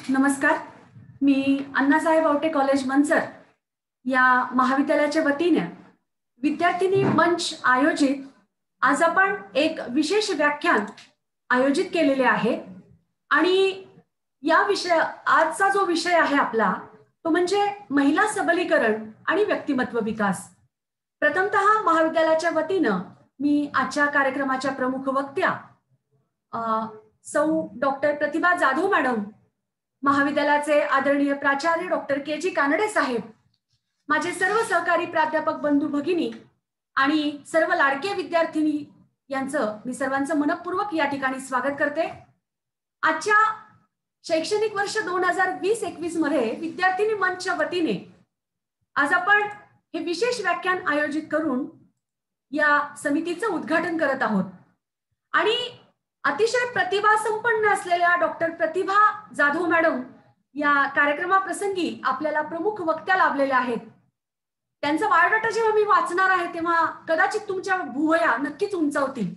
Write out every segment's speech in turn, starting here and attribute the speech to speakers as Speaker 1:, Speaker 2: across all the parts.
Speaker 1: नमस्कार. मी अण्णासाहेब आवटे कॉलेज मंचर या महाविद्यालयाच्या वतीने विद्यार्थिनी मंच आयोजित आज आपण एक विशेष व्याख्यान आयोजित केलेले आहे आणि आजचा जो विषय आहे आपला तो म्हणजे महिला सबलीकरण आणि व्यक्तिमत्व विकास. प्रथमतः महाविद्यालयाच्या वतीनं मी आजच्या कार्यक्रमाच्या प्रमुख वक्त्या सौ डॉक्टर प्रतिभा जाधव मॅडम, महाविद्यालयाचे आदरणीय प्राचार्य डॉक्टर के.जी. कानडे साहेब, माझे सर्व सहकारी प्राध्यापक बंधू भगिनी आणि सर्व लाडके विद्यार्थिनी यांचं मी सर्वांचं मनपूर्वक या ठिकाणी स्वागत करते. आजच्या शैक्षणिक वर्ष 2020-21 मध्ये विद्यार्थिनी मंचच्या वतीने आज आपण हे विशेष व्याख्यान आयोजित करून या समितीचं उद्घाटन करत आहोत आणि अतिशय प्रतिभा संपन्न असलेल्या डॉक्टर प्रतिभा जाधव मॅडम या कार्यक्रमाप्रसंगी आपल्याला प्रमुख वक्त्या लाभलेल्या आहेत. त्यांचा बायोडाटा जेव्हा मी वाचणार आहे तेव्हा कदाचित तुमच्या भुवया नक्कीच उंचावतील.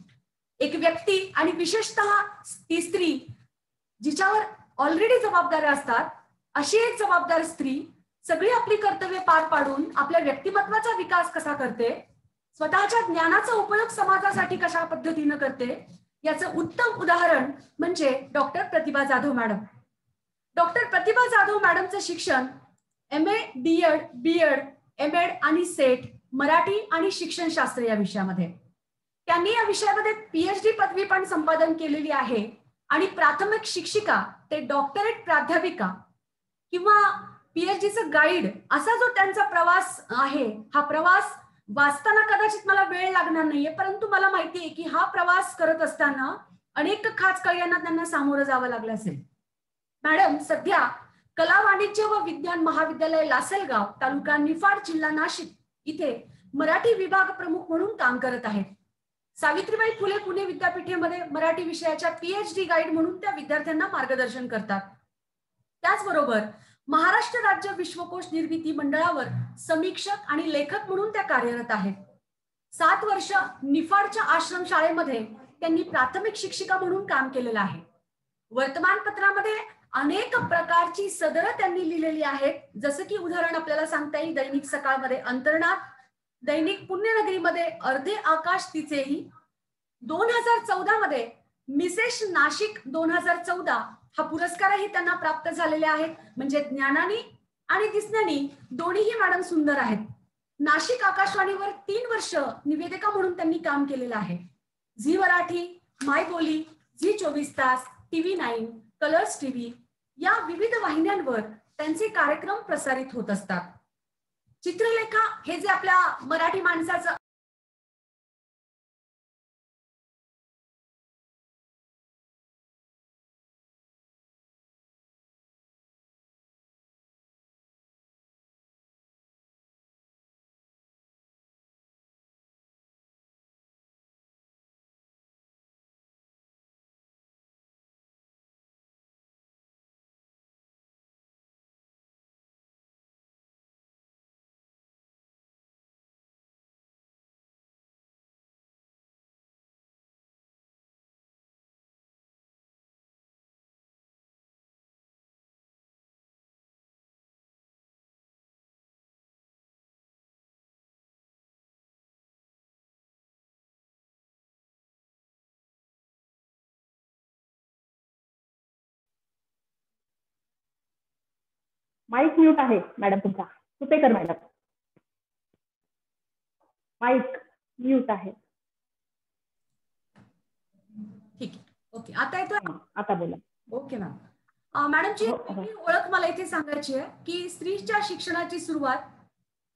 Speaker 1: एक व्यक्ती आणि विशेषतः ती स्त्री जिच्यावर ऑलरेडी जबाबदाऱ्या असतात, अशी एक जबाबदार स्त्री सगळी आपली कर्तव्ये पार पाडून आपल्या व्यक्तिमत्वाचा विकास कसा करते, स्वतःच्या ज्ञानाचा उपयोग समाजासाठी कशा पद्धतीनं करते, याचं उत्तम उदाहरण म्हणजे डॉक्टर प्रतिभा जाधव मॅडम. डॉक्टर प्रतिभा जाधव मॅडमचं शिक्षण MA, DEd, BEd, MAd आणि सेट मराठी आणि शिक्षणशास्त्र या विषयामध्ये. त्यांनी या विषयामध्ये PhD पदवी पण संपादन केलेली आहे आणि प्राथमिक शिक्षिका ते डॉक्टरेट प्राध्यापिका किंवा PhDचं गाईड असा जो त्यांचा प्रवास आहे, हा प्रवास वाचताना कदाचित मला वेळ लागणार नाहीये, परंतु मला माहितीये की हा प्रवास करत असताना अनेक खाचखळ्यांना त्यांना सामोरं जावं लागलं असेल. मॅडम सध्या कला, वाणिज्य व विज्ञान महाविद्यालय लासलगाव, तालुका निफाड, जिल्हा नाशिक इथे मराठी विभाग प्रमुख म्हणून काम करत आहेत. सावित्रीबाई फुले पुणे विद्यापीठामध्ये मराठी विषयाच्या PhD गाईड म्हणून त्या विद्यार्थ्यांना मार्गदर्शन करतात. त्याचबरोबर महाराष्ट्र राज्य विश्वकोश निर्मिती मंडळावर समीक्षक आणि लेखक म्हणून त्या कार्यरत आहेत. 7 वर्ष निफाडच्या आश्रम शाळेमध्ये त्यांनी प्राथमिक शिक्षिका म्हणून काम केलेलं आहे. वर्तमानपत्रामध्ये अनेक प्रकारची सदरं त्यांनी लिहिलेली आहेत, जसं की उदाहरण आपल्याला सांगता येईल दैनिक सकाळमध्ये अंतर्नाद, दैनिक पुण्यनगरीमध्ये अर्धे आकाश तिचेही, 2014 मध्ये मिसेस नाशिक 2014 हा पुरस्कारही त्यांना प्राप्त झालेले आहेत. म्हणजे ज्ञानाने आणि दिसण्याने दोन्हीही मॅडम सुंदर आहेत. नाशिक आकाशवाणीवर 3 वर्ष निवेदिका म्हणून त्यांनी काम केलेलं आहे. झी मराठी, माय बोली, झी 24 तास, TV9, कलर्स TV या विविध वाहिन्यांवर त्यांचे कार्यक्रम प्रसारित होत असतात. चित्रलेखा हे जे आपल्या मराठी माणसाचं
Speaker 2: माईक म्यूट आहे मॅडम तुमचा. सुपेकर मॅडम माईक म्यूट आहे.
Speaker 1: ठीक आहे. ओके, आता येतोय?
Speaker 2: आता बोला.
Speaker 1: Okay ma'am. मॅडमची ओळख मला इथे सांगायची आहे की स्त्रीच्या शिक्षणाची सुरुवात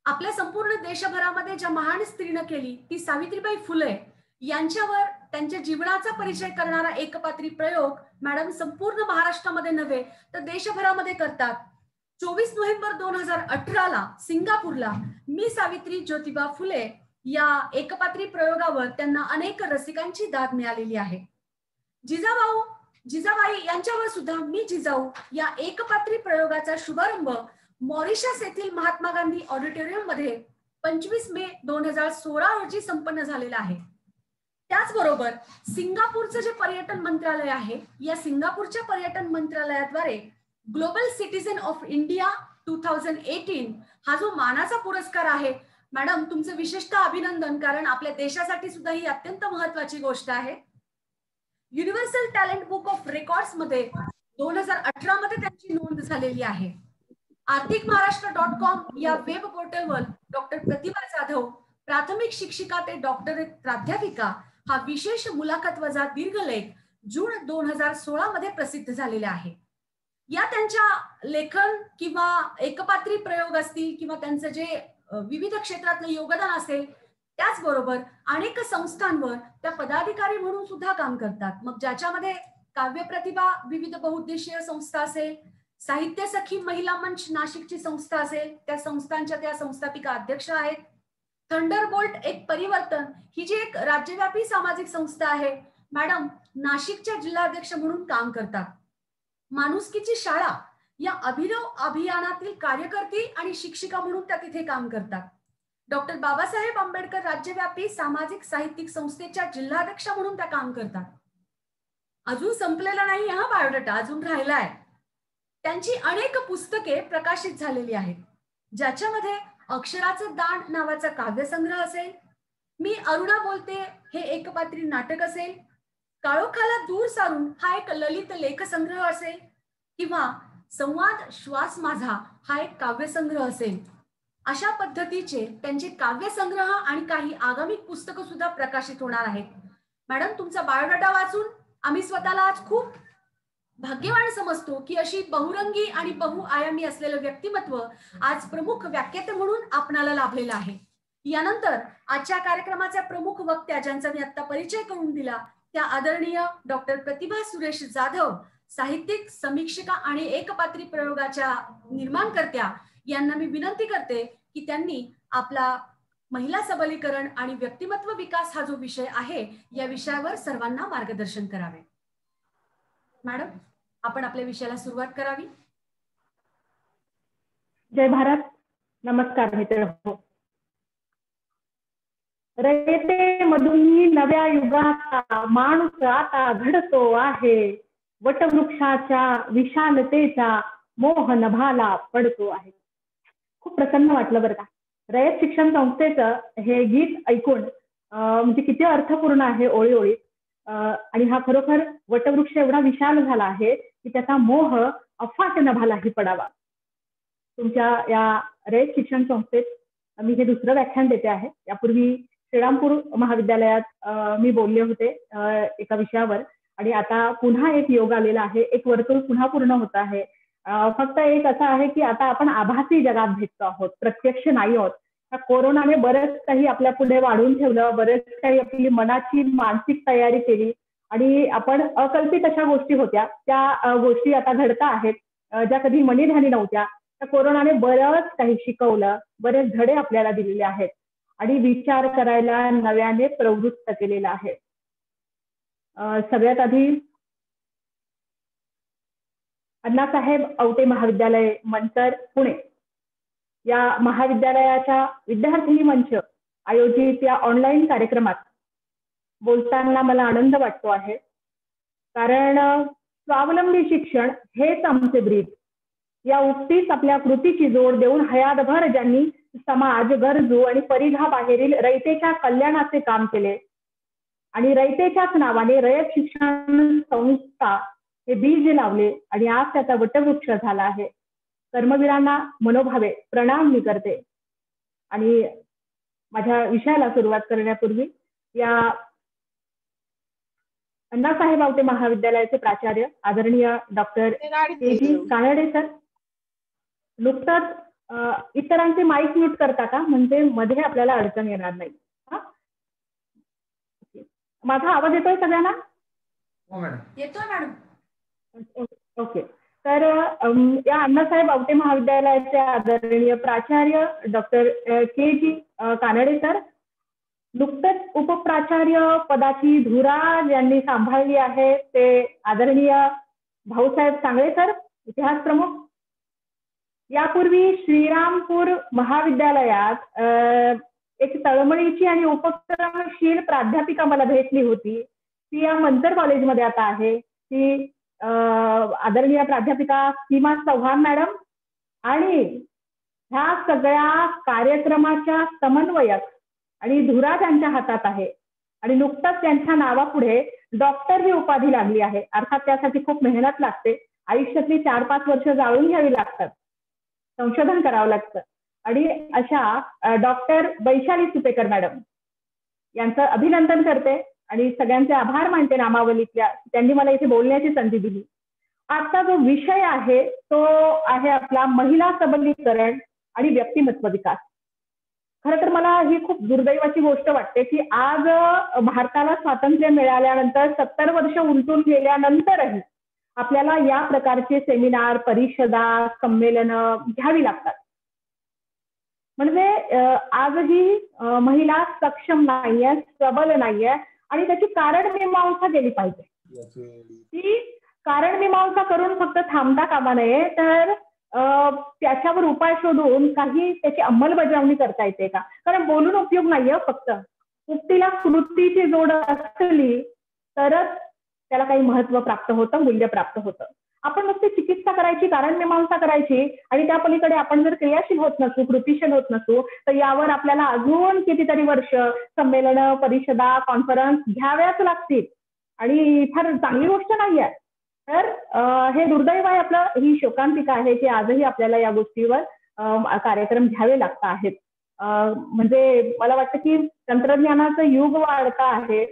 Speaker 1: आपल्या संपूर्ण देशभरामध्ये ज्या महान स्त्रीनं केली ती सावित्रीबाई फुले यांच्यावर त्यांच्या जीवनाचा परिचय करणारा एकपात्री प्रयोग मॅडम संपूर्ण महाराष्ट्रामध्ये नव्हे तर देशभरामध्ये करतात. 24 नोव्हेंबर 2018 सिंगापूरला मी सावित्री ज्योतिबा फुले या एकपात्री प्रयोगावर त्यांना अनेक रसिकांची दाद मिळालेली आहे. जिजाबाई यांच्यावर सुद्धा मी जिजाऊ या एकपात्री प्रयोगाचा शुभारंभ मॉरिशस येथील महात्मा गांधी ऑडिटोरियम मध्ये 25 मे 2016 रोजी संपन्न झालेला आहे. त्याचबरोबर सिंगापूरचं जे पर्यटन मंत्रालय आहे या सिंगापूरच्या पर्यटन मंत्रालयाद्वारे ग्लोबल सिटीझन ऑफ इंडिया 2018 हा जो मानाचा पुरस्कार आहे, मॅडम तुमचं विशेषतः अभिनंदन, कारण आपल्या देशासाठी सुद्धा ही अत्यंत महत्वाची गोष्ट आहे. Universal talent book of records मध्ये 2018 मध्ये त्यांची नोंद झालेली आहे. आर्थिकमहाराष्ट्र.com या वेब पोर्टलवर डॉक्टर प्रतिभा जाधव, प्राथमिक शिक्षिका ते डॉक्टरेट प्राध्यापिका, हा विशेष मुलाखत वजा दीर्घलेख जून 2016 मध्ये प्रसिद्ध झालेला आहे. या त्यांच्या लेखन किंवा एकपात्री प्रयोग असतील किंवा त्यांचं जे विविध क्षेत्रातलं योगदान असेल, त्याचबरोबर अनेक संस्थांवर त्या पदाधिकारी म्हणून सुद्धा काम करतात. मग ज्याच्यामध्ये काव्य प्रतिभा विविध बहुउद्देशीय संस्था असेल, साहित्य सखी महिला मंच नाशिकची संस्था असेल, त्या संस्थांच्या त्या संस्थापिका अध्यक्ष आहेत. थंडरबोल्ट एक परिवर्तन ही जी एक राज्यव्यापी सामाजिक संस्था आहे, मॅडम नाशिकच्या जिल्हाध्यक्ष म्हणून काम करतात. माणुसकीची शाळा या अभिनव अभियानातील कार्यकर्ती आणि शिक्षिका म्हणून त्या तिथे काम करतात. डॉक्टर बाबासाहेब आंबेडकर राज्यव्यापी सामाजिक साहित्यिक संस्थेच्या जिल्हाध्यक्ष म्हणून त्या काम करतात. अजून संपलेला नाही हा बायोडाटा, अजून राहिलाय. त्यांची अनेक पुस्तके प्रकाशित झालेली आहेत, ज्याच्यामध्ये अक्षराचं दान नावाचा काव्यसंग्रह असेल, मी अरुणा बोलते हे एकपात्री नाटक असेल, काळोखाला दूर सारून हा एक ललित लेखसंग्रह असेल, किंवा संवाद श्वास माझा हा एक काव्यसंग्रह असेल. अशा पद्धतीचे त्यांचे काव्यसंग्रह आणि काही आगामी पुस्तकं सुद्धा प्रकाशित होणार आहेत. मॅडम तुमचा बायोडाटा वाचून आम्ही स्वतःला आज खूप भाग्यवान समजतो की अशी बहुरंगी आणि बहुआयामी असलेलं व्यक्तिमत्व आज प्रमुख व्याख्याते म्हणून आपणाला लाभलेलं आहे. यानंतर आजच्या कार्यक्रमाच्या प्रमुख वक्त्या ज्यांचा मी आता परिचय करून दिला, त्या आदरणीय डॉक्टर प्रतिभा सुरेश जाधव, साहित्यिक समीक्षिका आणि एकपात्री प्रयोगाच्या निर्माणकर्त्या, यांना मी विनंती करते की त्यांनी आपला महिला सबलीकरण आणि व्यक्तिमत्व विकास हा जो विषय आहे, या विषयावर सर्वांना मार्गदर्शन करावे. मॅडम आपण आपल्या विषयाला सुरुवात करावी.
Speaker 2: जय भारत. नमस्कार मित्र. रयते मधुनी नव्या युगाचा माणूस आता घडतो आहे, वटवृक्षाच्या विशालतेचा मोह नभाला पडतो आहे. खूप प्रसन्न वाटलं बरं का. रयत शिक्षण संस्थेचं हे गीत ऐकून म्हणजे किती अर्थपूर्ण आहे ओळी ओळी. आणि हा खरोखर वटवृक्ष एवढा विशाल झाला आहे की त्याचा मोह अफाट नभालाही पडावा. तुमच्या या रयत शिक्षण संस्थेत मी हे दुसरं व्याख्यान देते आहे. यापूर्वी श्रीरामपूर महाविद्यालयात मी बोलले होते एका विषयावर, आणि आता पुन्हा एक योग आलेला आहे, एक वर्तुळ पुन्हा पूर्ण होत आहे. फक्त एक असं आहे की आता आपण आभासी जगात भेटतो आहोत, प्रत्यक्ष नाही आहोत. कोरोनाने बरेच काही आपल्या पुढे वाढून ठेवलं, बरेच काही आपली मनाची मानसिक तयारी केली आणि आपण अकल्पित अशा गोष्टी होत्या त्या गोष्टी आता घडता आहेत, ज्या कधी मनीधानी नव्हत्या. त्या कोरोनाने बरंच काही शिकवलं, बरेच धडे आपल्याला दिलेले आहेत आणि विचार करायला नव्याने प्रवृत्त केलेला आहे. सगळ्यात आधी अण्णासाहेब आवटे महाविद्यालय मंतर पुणे या महाविद्यालयाच्या विद्यार्थिनी मंच आयोजित या ऑनलाईन कार्यक्रमात बोलताना मला आनंद वाटतो आहे, कारण स्वावलंबी शिक्षण हेच आमचे ब्रीद या उक्तीस आपल्या कृतीची जोड देऊन हयातभर ज्यांनी समाज, गरजू आणि परिघाबाहेरील रयतेच्या कल्याणाचे काम केले आणि रयतेच्याच नावाने रयत शिक्षण संस्था हे बीज लावले आणि आज त्याचा वटवृक्ष झाला आहे. कर्मवीरांना मनोभावे प्रणाम मी करते. आणि माझ्या विषयाला सुरुवात करण्यापूर्वी या अण्णासाहेब आवटे महाविद्यालयाचे प्राचार्य आदरणीय डॉक्टर के.जी. कानडे सर, नुकताच इतरांचे माईक म्यूट करता का, म्हणजे मध्ये आपल्याला अडचण येणार नाही. माझा आवाज येतोय सगळ्यांना?
Speaker 1: येतोय मॅडम.
Speaker 2: ओके. तर या अण्णासाहेब आवटे महाविद्यालयाचे आदरणीय प्राचार्य डॉक्टर के.जी. कानडे सर नुकतंच उपप्राचार्य पदाची धुरा ज्यांनी सांभाळली आहे ते आदरणीय भाऊसाहेब सांगळे सर, इतिहास प्रमुख. यापूर्वी श्रीरामपूर महाविद्यालयात एक तळमळीची आणि उपक्रमशील प्राध्यापिका मला भेटली होती. ती या मंतर कॉलेजमध्ये आता आहे. ती आदरणीय प्राध्यापिका सीमा चव्हाण मॅडम आणि ह्या सगळ्या कार्यक्रमाच्या समन्वयक आणि धुरा त्यांच्या हातात आहे आणि नुकतंच त्यांच्या नावापुढे डॉक्टर ही उपाधी लागली आहे. अर्थात त्यासाठी खूप मेहनत लागते, आयुष्यातली 4-5 वर्ष जाळून घ्यावी लागतात, संशोधन करावं लागतं आणि अशा डॉक्टर वैशाली सुपेकर मॅडम यांचं अभिनंदन करते आणि सगळ्यांचे आभार मानते नामावलीतल्या, त्यांनी मला इथे बोलण्याची संधी दिली. आजचा जो विषय आहे तो आहे आपला महिला सबलीकरण आणि व्यक्तिमत्व विकास. खरं तर मला ही खूप दुर्दैवाची गोष्ट वाटते की आज भारताला स्वातंत्र्य मिळाल्यानंतर 70 वर्ष उलटून गेल्यानंतरही आपल्याला या प्रकारचे सेमिनार, परिषदा, संमेलनं घ्यावी लागतात. म्हणजे आजही महिला सक्षम नाहीये, सबल नाहीये आणि त्याची कारण मीमांसा केली पाहिजे. ती कारण मीमांसा करून फक्त थांबता कामा नये, तर त्याच्यावर उपाय शोधून काही त्याची अंमलबजावणी करता येते का? कारण बोलून उपयोग नाहीये, फक्त उक्तीला कृतीची जोड असली तरच त्याला काही महत्व प्राप्त होतं, मूल्य प्राप्त होतं. आपण नुसती चिकित्सा करायची, कारण मीमांसा करायची आणि त्या पलीकडे आपण जर क्रियाशील होत नसू, कृतीशील होत नसू, तर यावर आपल्याला अजून कितीतरी वर्ष संमेलनं, परिषदा, कॉन्फरन्स घ्याव्याच लागतील आणि फार चांगली गोष्ट नाहीये. तर हे दुर्दैव आहे आपलं, ही शोकांतिका आहे की आजही आपल्याला या गोष्टीवर कार्यक्रम घ्यावे लागत आहेत. म्हणजे मला वाटतं की तंत्रज्ञानाचं युग वाढतं आहे,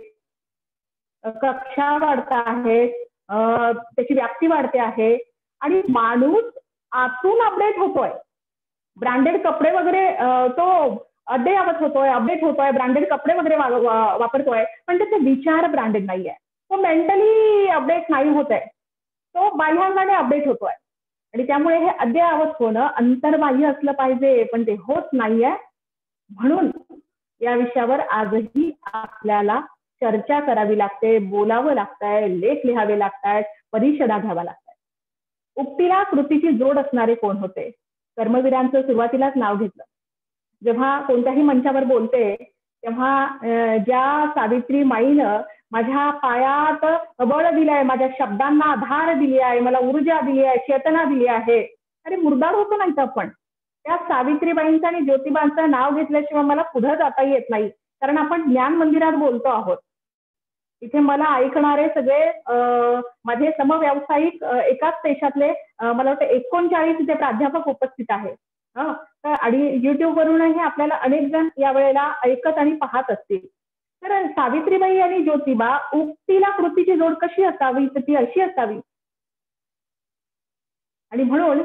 Speaker 2: कक्षा वाढता आहे, त्याची व्याप्ती वाढते आहे आणि माणूस आतून अपडेट होतोय. ब्रँडेड कपडे वगैरे तो अद्ययावत होतोय, अपडेट होतोय, ब्रँडेड कपडे वगैरे वापरतोय, पण त्याचे विचार ब्रँडेड नाहीये. तो मेंटली अपडेट नाही होत आहे, तो बाह्यांगाने अपडेट होतोय आणि त्यामुळे हे अद्ययावत होणं अंतर्बाह्य असलं पाहिजे, पण ते होत नाहीये. म्हणून या विषयावर आजही आपल्याला चर्चा करावी लागते, बोलावं लागतंय, लेख लिहावे लागतायत, परिषदा घ्याव्या लागतात. उक्तीला कृतीची जोड असणारे कोण होते? कर्मवीरांचं सुरुवातीलाच नाव घेतलं. जेव्हा कोणत्याही मंचावर बोलते तेव्हा ज्या सावित्री माईनं माझ्या पायात बळ दिलंय, माझ्या शब्दांना आधार दिली आहे, मला ऊर्जा दिली आहे, चेतना दिली आहे. अरे मुर्दार होतो नाहीत आपण. त्या सावित्रीबाईंचं आणि ज्योतिबांचं नाव घेतल्याशिवाय मला पुढे जाता येत नाही, कारण आपण ज्ञान मंदिरात बोलतो आहोत. इथे मला ऐकणारे सगळे माझे समव्यावसायिक एकाच देशातले मला वाटतं 39 इथे प्राध्यापक उपस्थित आहेत. आणि युट्यूब वरूनही आपल्याला अनेक जण या वेळेला ऐकत आणि पाहत असतील. तर सावित्रीबाई आणि ज्योतिबा, उक्तीला कृतीची जोड कशी असावी, तर ती अशी असावी. आणि म्हणून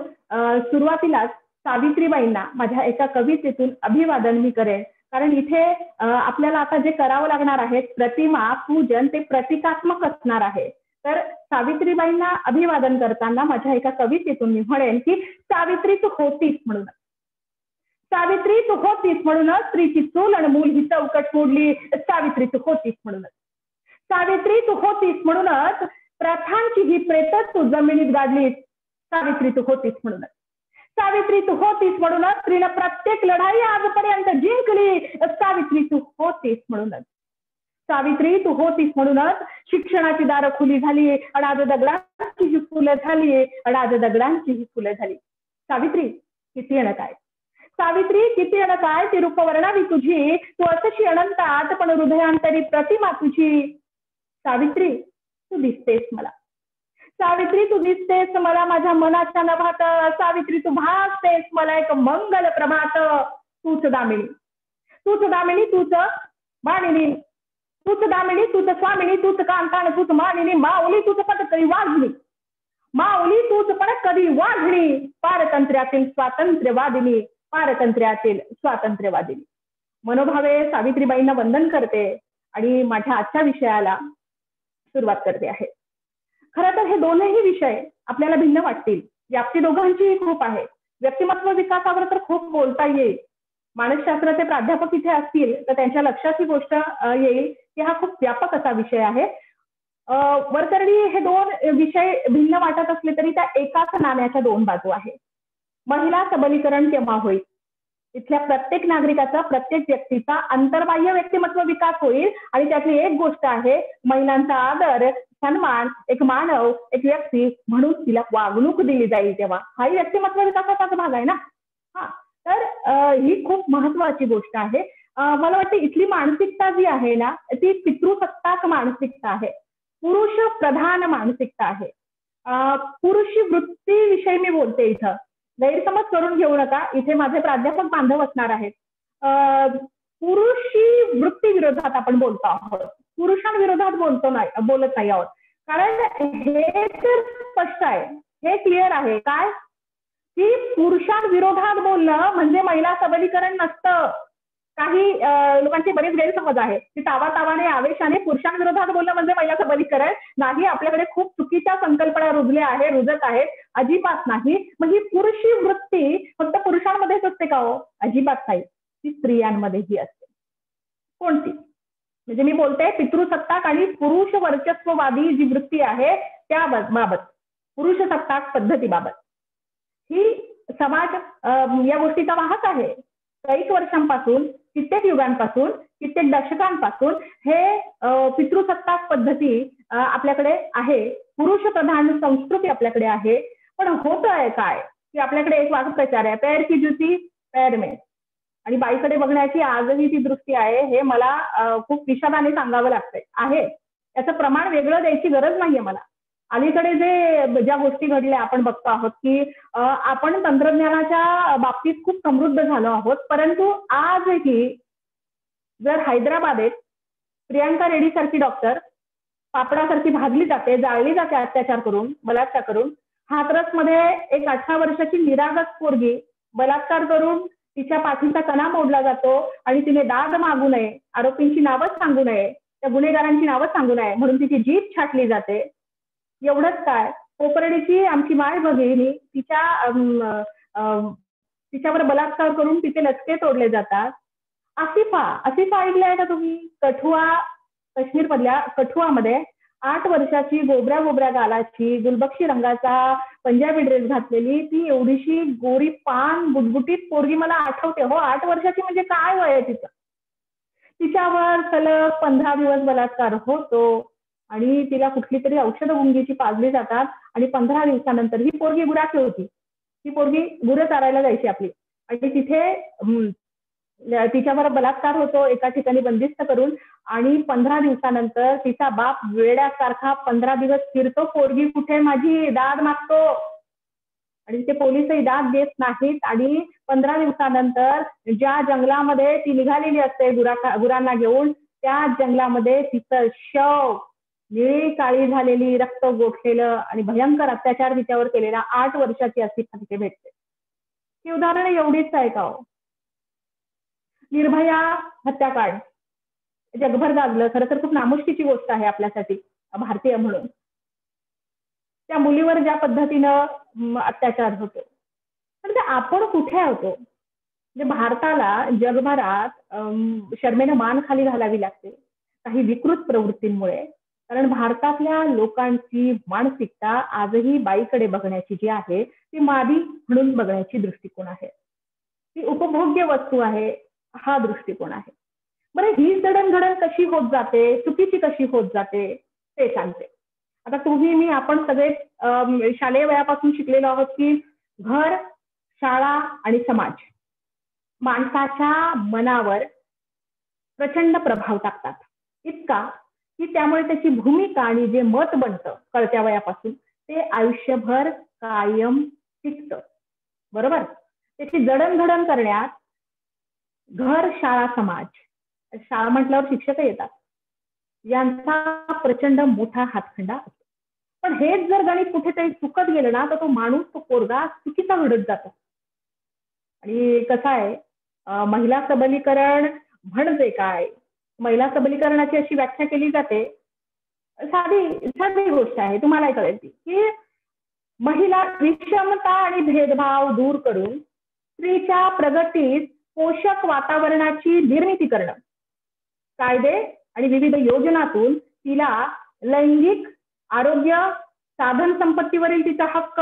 Speaker 2: सुरुवातीलाच सावित्रीबाईंना माझ्या एका कवितेतून अभिवादन मी करेन, कारण इथे आपल्याला आता जे करावं लागणार आहे प्रतिमा पूजन, ते प्रतिकात्मक असणार आहे. तर सावित्रीबाईंना अभिवादन करताना माझ्या एका कवितेतून मी म्हणेन की सावित्री तू होतीस म्हणून, सावित्री तू होतीस म्हणूनच स्त्रीची चूल आणि मूल ही चौकट मोडली. सावित्री तू होतीस म्हणूनच, सावित्री तू होतीस म्हणूनच प्रथांची ही प्रेत तू जमिनीत गाडलीस. सावित्री तू होतीस म्हणूनच, सावित्री तू होतीस म्हणूनच स्त्रीनं प्रत्येक लढाई आजपर्यंत जिंकली. सावित्री तू होतीस म्हणूनच, सावित्री तू होतीस म्हणूनच शिक्षणाची दारं खुली झाली, अडाज दगडांची ही फुलं झाली, अडाज दगडांची ही फुलं झाली. सावित्री किती अन काय, सावित्री किती अन काय, ती रूप वर्णावी तुझी, तू अशी अनंतात पण हृदयांतरी प्रतिमा तुझी. सावित्री तू दिसतेस मला, सावित्री तू दिसतेस मला माझ्या मनाच्या नभात. सावित्री तू भासतेस मला एक मंगल प्रभात. तूच दामिनी, तूच दामिनी, तूच मानिनी, तूच दामिनी, तूच स्वामिनी, तूच कांतान, तूच मानिनी. माऊली तूच पट कधी वाजली, माऊली तूच पण कधी वाजली. पारतंत्र्यातील स्वातंत्र्यवादिनी, पारतंत्र्यातील स्वातंत्र्यवादिनी. मनोभावे सावित्रीबाईंना वंदन करते आणि माझ्या आजच्या विषयाला सुरुवात करते आहे. खरं तर हे दोनही विषय आपल्याला भिन्न वाटतील, व्याप्ती दोघांचीही खूप आहे. व्यक्तिमत्व विकासावर तर खूप बोलता येईल. मानसशास्त्राचे प्राध्यापक इथे असतील तर त्यांच्या लक्षात ही गोष्ट येईल की हा खूप व्यापक असा विषय आहे. वरकरणी हे दोन विषय भिन्न वाटत असले तरी त्या एकाच नाण्याच्या दोन बाजू आहे. महिला सबलीकरण केव्हा होईल? इथल्या प्रत्येक नागरिकाचा, प्रत्येक व्यक्तीचा अंतर्बाह्य व्यक्तिमत्व विकास होईल आणि त्यातली एक गोष्ट आहे महिलांचा आदर, सन्मान, एक मानव, एक व्यक्ती म्हणून तिला वागणूक दिली जाईल तेव्हा हाही व्यक्तिमत्व विकासाचाच भाग आहे ना. हा, तर ही खूप महत्वाची गोष्ट आहे. मला वाटतं इथली मानसिकता जी आहे ना ती पितृसत्ताक मानसिकता आहे, पुरुष प्रधान मानसिकता आहे. पुरुषी वृत्तीविषयी मी बोलते इथं, गैरसमज करून घेऊ नका, इथे माझे प्राध्यापक बांधव असणार आहेत. पुरुषी वृत्ती विरोधात आपण बोलतो आहोत, पुरुषांविरोधात बोलत नाही आहोत. कारण हे तर स्पष्ट आहे, हे क्लिअर आहे काय की पुरुषांविरोधात बोलणं म्हणजे महिला सबलीकरण नसतं. काही लोकांचे बरेच गैरसमज आहे की तावातावाने आवेशाने पुरुषांविरोधात बोलणं म्हणजे महिला सबलीकरण नाही. आपल्याकडे खूप चुकीच्या संकल्पना रुजत आहेत, अजिबात नाही. मग ही पुरुषी वृत्ती फक्त पुरुषांमध्येच असते का हो? अजिबात नाही, ती स्त्रियांमध्येही असते. कोणती? म्हणजे मी बोलते पितृसत्ताक आणि पुरुष वर्चस्ववादी जी वृत्ती आहे त्या बाबत, पुरुषसत्ताक पद्धतीबाबत. ही समाज या गोष्टीचा वाहक आहे. कैक वर्षांपासून, कित्येक युगांपासून, कित्येक दशकांपासून हे पितृसत्ताक पद्धती आपल्याकडे आहे, पुरुष प्रधान संस्कृती आपल्याकडे आहे. पण होत आहे काय की आपल्याकडे एक वाक्प्रचार आहे, पैर की जुती पैर में, आणि बाईकडे बघण्याची आजही ती दृष्टी आहे. हे मला खूप विषादाने सांगावं लागतंय आहे. याचं प्रमाण वेगळं द्यायची गरज नाहीये मला. अलीकडे ज्या गोष्टी घडल्या आपण बघतो आहोत की आपण तंत्रज्ञानाच्या बाबतीत खूप समृद्ध झालो आहोत, परंतु आजही जर हैदराबादेत प्रियांका रेड्डी सारखी डॉक्टर पापडासारखी भाजली जाते, जाळली जाते अत्याचार करून, बलात्कार करून, हाथरसमध्ये एक 18 वर्षाची निरागस पोरगी बलात्कार करून तिच्या पाठीचा कणा मोडला जातो आणि तिने दाद मागू नये, आरोपींची नावच सांगू नये, त्या गुन्हेगारांची नावच सांगू नये म्हणून तिची जीभ छाटली जाते. एवढंच काय, कोकर्णीची आमची माय भगिनी तिच्यावर बलात्कार करून तिचे लचके तोडले जातात. आसिफा ऐकलंय का तुम्ही? काश्मीर मधल्या कठुआमध्ये 8 वर्षाची गोबऱ्या गालाची गुलबक्षी रंगाचा पंजाबी ड्रेस घातलेली ती एवढीशी गोरी पान बुटबुटीत पोरगी मला आठवते हो. 8 वर्षाची म्हणजे काय वय आहे तिचं? तिच्यावर सलग 15 दिवस बलात्कार होतो आणि तिला कुठली तरी औषध गुंगीची पाजली जातात आणि 15 दिवसानंतर ही पोरगी गुराखी होती. ही पोरगी गुरं चारायला जायची आपली आणि तिथे तिच्यावर बलात्कार होतो एका ठिकाणी बंदिस्त करून आणि 15 दिवसानंतर तिचा बाप वेड्यासारखा 15 दिवस फिरतो, पोरगी कुठे माझी, दाद मागतो आणि ते पोलिसही दाद देत नाहीत. आणि 15 दिवसानंतर ज्या जंगलामध्ये ती निघालेली असते गुरांना घेऊन, त्या जंगलामध्ये तिचं शव, निळी काळी झालेली, रक्त गोठलेलं आणि भयंकर अत्याचार तिच्यावर केलेला 8 वर्षाची आसिफा तिथे भेटते. ही उदाहरण एवढीच आहे का हो? निर्भया हत्याकांड जगभर गाजलं, खरं तर खूप नामुष्कीची गोष्ट आहे आपल्यासाठी भारतीय म्हणून. त्या मुलीवर ज्या पद्धतीनं अत्याचार होतो, पण आपण कुठे होतो? म्हणजे भारताला जगभरात शर्मेनं मान खाली घालावी लागते काही विकृत प्रवृत्तींमुळे. कारण भारतातल्या लोकांची मानसिकता आजही बाईकडे बघण्याची जी आहे ती मादी म्हणून बघण्याची दृष्टिकोन आहे, ती उपभोग्य वस्तू आहे हा दृष्टिकोन आहे. बरं, ही जडणघडण कशी होत जाते, चुकीची कशी होत जाते ते सांगते. आता तुम्ही मी आपण सगळे शालेय वयापासून शिकलेलो आहोत की घर, शाळा आणि समाज माणसाच्या मनावर प्रचंड प्रभाव टाकतात. इतका की त्यामुळे त्याची भूमिका आणि जे मत बनतं कळत्या वयापासून ते आयुष्यभर कायम टिकतं. बरोबर? त्याची जडणघडण करण्यात घर, शाळा, समाज, शाळा म्हटल्यावर शिक्षक येतात, यांचा प्रचंड मोठा हातखंडा असतो. पण हेच जर गणित कुठेतरी चुकत गेलं ना तर तो माणूस, तो पोरगा चुकीचा घडत जातो. आणि कसं आहे, महिला सबलीकरण म्हणजे काय? महिला सबलीकरणाची अशी व्याख्या केली जाते, साधी गोष्ट आहे, तुम्हालाही कळेल ती, की महिला विषमता आणि भेदभाव दूर करून स्त्रीच्या प्रगतीत पोषक वातावरणाची निर्मिती करणं, कायदे आणि विविध योजनातून तिला लैंगिक, आरोग्य, साधन संपत्तीवरील तिचा हक्क,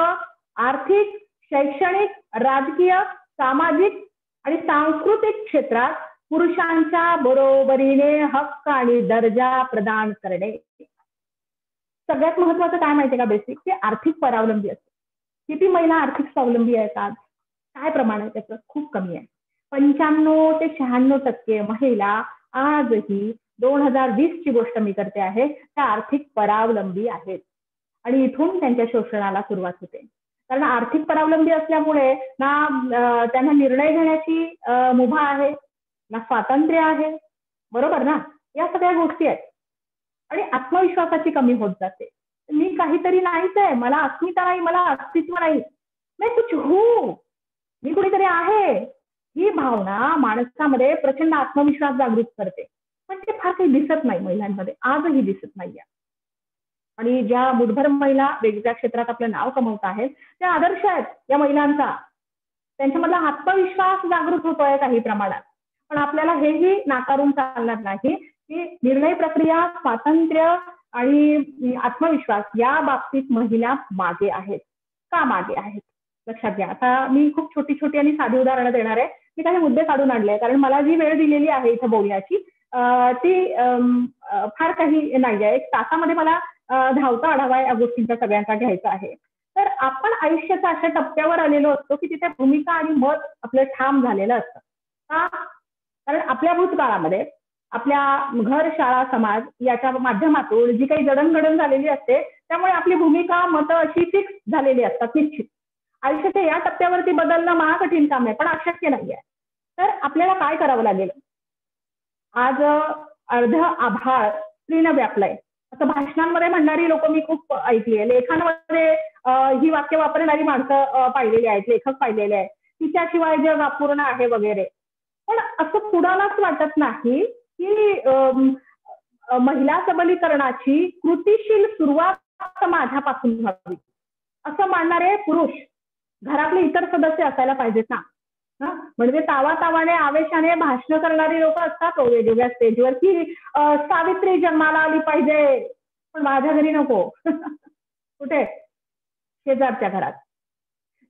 Speaker 2: आर्थिक, शैक्षणिक, राजकीय, सामाजिक आणि सांस्कृतिक क्षेत्रात पुरुषांच्या बरोबरीने हक्क आणि दर्जा प्रदान करणे. सगळ्यात महत्वाचं काय माहितीये का बेसिक, की आर्थिक परावलंबी असते. किती महिला आर्थिक स्वावलंबी आहेत आज? काय प्रमाण आहे त्याचं? खूप कमी आहे. 95 ते 96% महिला आजही 2020 ची गोष्ट मी करते आहे, त्या आर्थिक परावलंबी आहेत. आणि इथून त्यांच्या शोषणाला सुरुवात होते. कारण आर्थिक परावलंबी असल्यामुळे ना त्यांना निर्णय घेण्याची मुभा आहे, ना स्वातंत्र्य आहे, बरोबर ना? या सगळ्या गोष्टी आहेत. आणि आत्मविश्वासाची कमी होत जाते. मी काहीतरी नाहीच आहे, मला अस्मिता नाही, मला अस्तित्व नाही, मैं कुछ हूँ, मी कुणीतरी आहे, ही भावना माणसामध्ये प्रचंड आत्मविश्वास जागृत करते. पण ते फार काही दिसत नाही महिलांमध्ये, आजही दिसत नाहीये. आणि ज्या मुठभर महिला वेगवेगळ्या क्षेत्रात आपलं नाव कमवत आहेत, त्या आदर्श आहेत या महिलांचा. त्यांच्यामधला आत्मविश्वास जागृत होतोय काही प्रमाणात. पण आपल्याला हेही नाकारून चालणार नाही की निर्णय प्रक्रिया, स्वातंत्र्य आणि आत्मविश्वास या बाबतीत महिला मागे आहेत. का मागे आहेत लक्षात घ्या. आता मी खूप छोटी छोटी आणि साधी उदाहरणं देणार आहे. मी काही मुद्दे काढून आणले कारण मला जी वेळ दिलेली आहे इथं बोलण्याची ती फार काही नाही आहे. 1 तासामध्ये मला धावता आढावा या गोष्टींचा सगळ्यांचा घ्यायचा आहे. तर आपण आयुष्याच्या अशा टप्प्यावर आलेलो असतो की तिथे भूमिका आणि मत आपलं ठाम झालेलं असतं. का? कारण आपल्या भूतकाळामध्ये आपल्या घर, शाळा, समाज याच्या माध्यमातून जी काही जडणघडण झालेली असते त्यामुळे आपली भूमिका, मतं अशी फिक्स झालेली असतात निश्चित. आयुष्याच्या या टप्प्यावरती बदलणं महाकठीण काम आहे, पण अशक्य नाहीये. तर आपल्याला काय करावं लागेल? आज अर्ध आभाळ स्त्रीनं व्यापलंय असं भाषणांमध्ये म्हणणारी लोक मी खूप ऐकली आहे. लेखांमध्ये ही वाक्य वापरणारी माणसं पाहिलेली आहेत, लेखक पाहिलेले आहेत. तिच्याशिवाय जग अपूर्ण आहे वगैरे. पण असं कुणालाच वाटत नाही की महिला सबलीकरणाची कृतीशील सुरुवात माझ्यापासून व्हावी असं मानणारे पुरुष घरातले इतर सदस्य असायला पाहिजेत ना. म्हणजे तावातावाने आवेशाने भाषण करणारी लोक असतात वेगवेगळ्या स्टेजवर की सावित्री जन्माला आली पाहिजे, पण माझ्या घरी नको. कुठे? शेजारच्या घरात.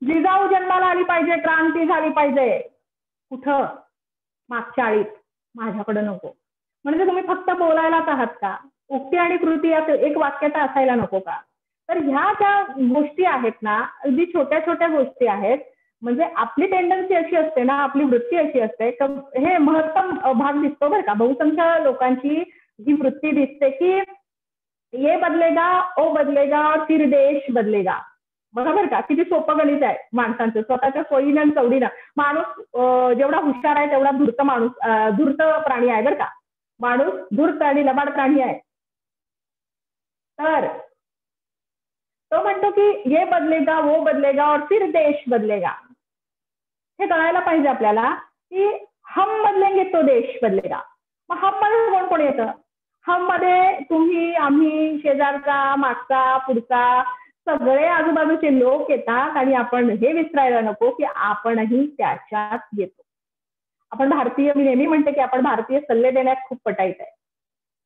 Speaker 2: जिजाऊ जन्माला आली पाहिजे, क्रांती झाली पाहिजे, कुठं? मागच्या आळीत, माझ्याकडे नको. म्हणजे तुम्ही फक्त बोलायलाच आहात का? उक्ती आणि कृती एक वाक्यता असायला नको का? तर ह्या ज्या गोष्टी आहेत ना, अगदी छोट्या छोट्या गोष्टी आहेत. म्हणजे आपली टेंडन्सी अशी असते ना, आपली वृत्ती अशी असते, हे महत्तम भाग दिसतो बरं का. बहुसंख्य लोकांची ही वृत्ती दिसते की ये बदलेगा, ओ बदलेगा, फिर देश बदलेगा. बरोबर का? किती सोपं गणित आहे माणसांचं. स्वतःच्या सोयीनं आणि चवडीनं. माणूस जेवढा हुशार आहे तेवढा धूर्त प्राणी आहे बरं का. माणूस धूर्त आणि लबाड प्राणी आहे. तर तो म्हणतो की ये बदलेगा, वो बदलेगा और फिर देश बदलेगा. हे कळायला पाहिजे आपल्याला की हम बदलेंगे तो देश बदलेगा. मग हम मध्ये कोण कोण येतं? हम मध्ये तुम्ही, आम्ही, शेजारचा, मागचा, पुढचा सगळे आजूबाजूचे लोक येतात आणि आपण हे विसरायला नको की आपणही त्याच्यात येतो. आपण भारतीय, मी नेहमी म्हणते की आपण भारतीय सल्ले देण्यात खूप पटाईत आहे.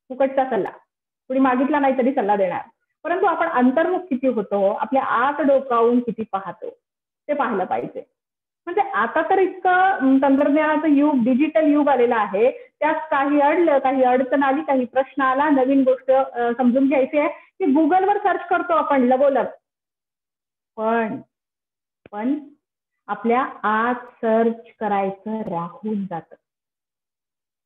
Speaker 2: फुकटचा सल्ला कुणी मागितला नाही तरी सल्ला देणार. परंतु आपण अंतर्मुख किती होतो, आपल्या आत डोकावून किती पाहतो ते पाहिलं पाहिजे. म्हणजे आता तर इतकं तंत्रज्ञानाचं युग, डिजिटल युग आलेलं आहे. त्यात काही अडलं, काही अडचण आली, काही प्रश्न आला, नवीन गोष्ट समजून घ्यायची आहे की गुगलवर सर्च करतो आपण लगोलग. पण आपल्या आत सर्च करायचं राहून जातं.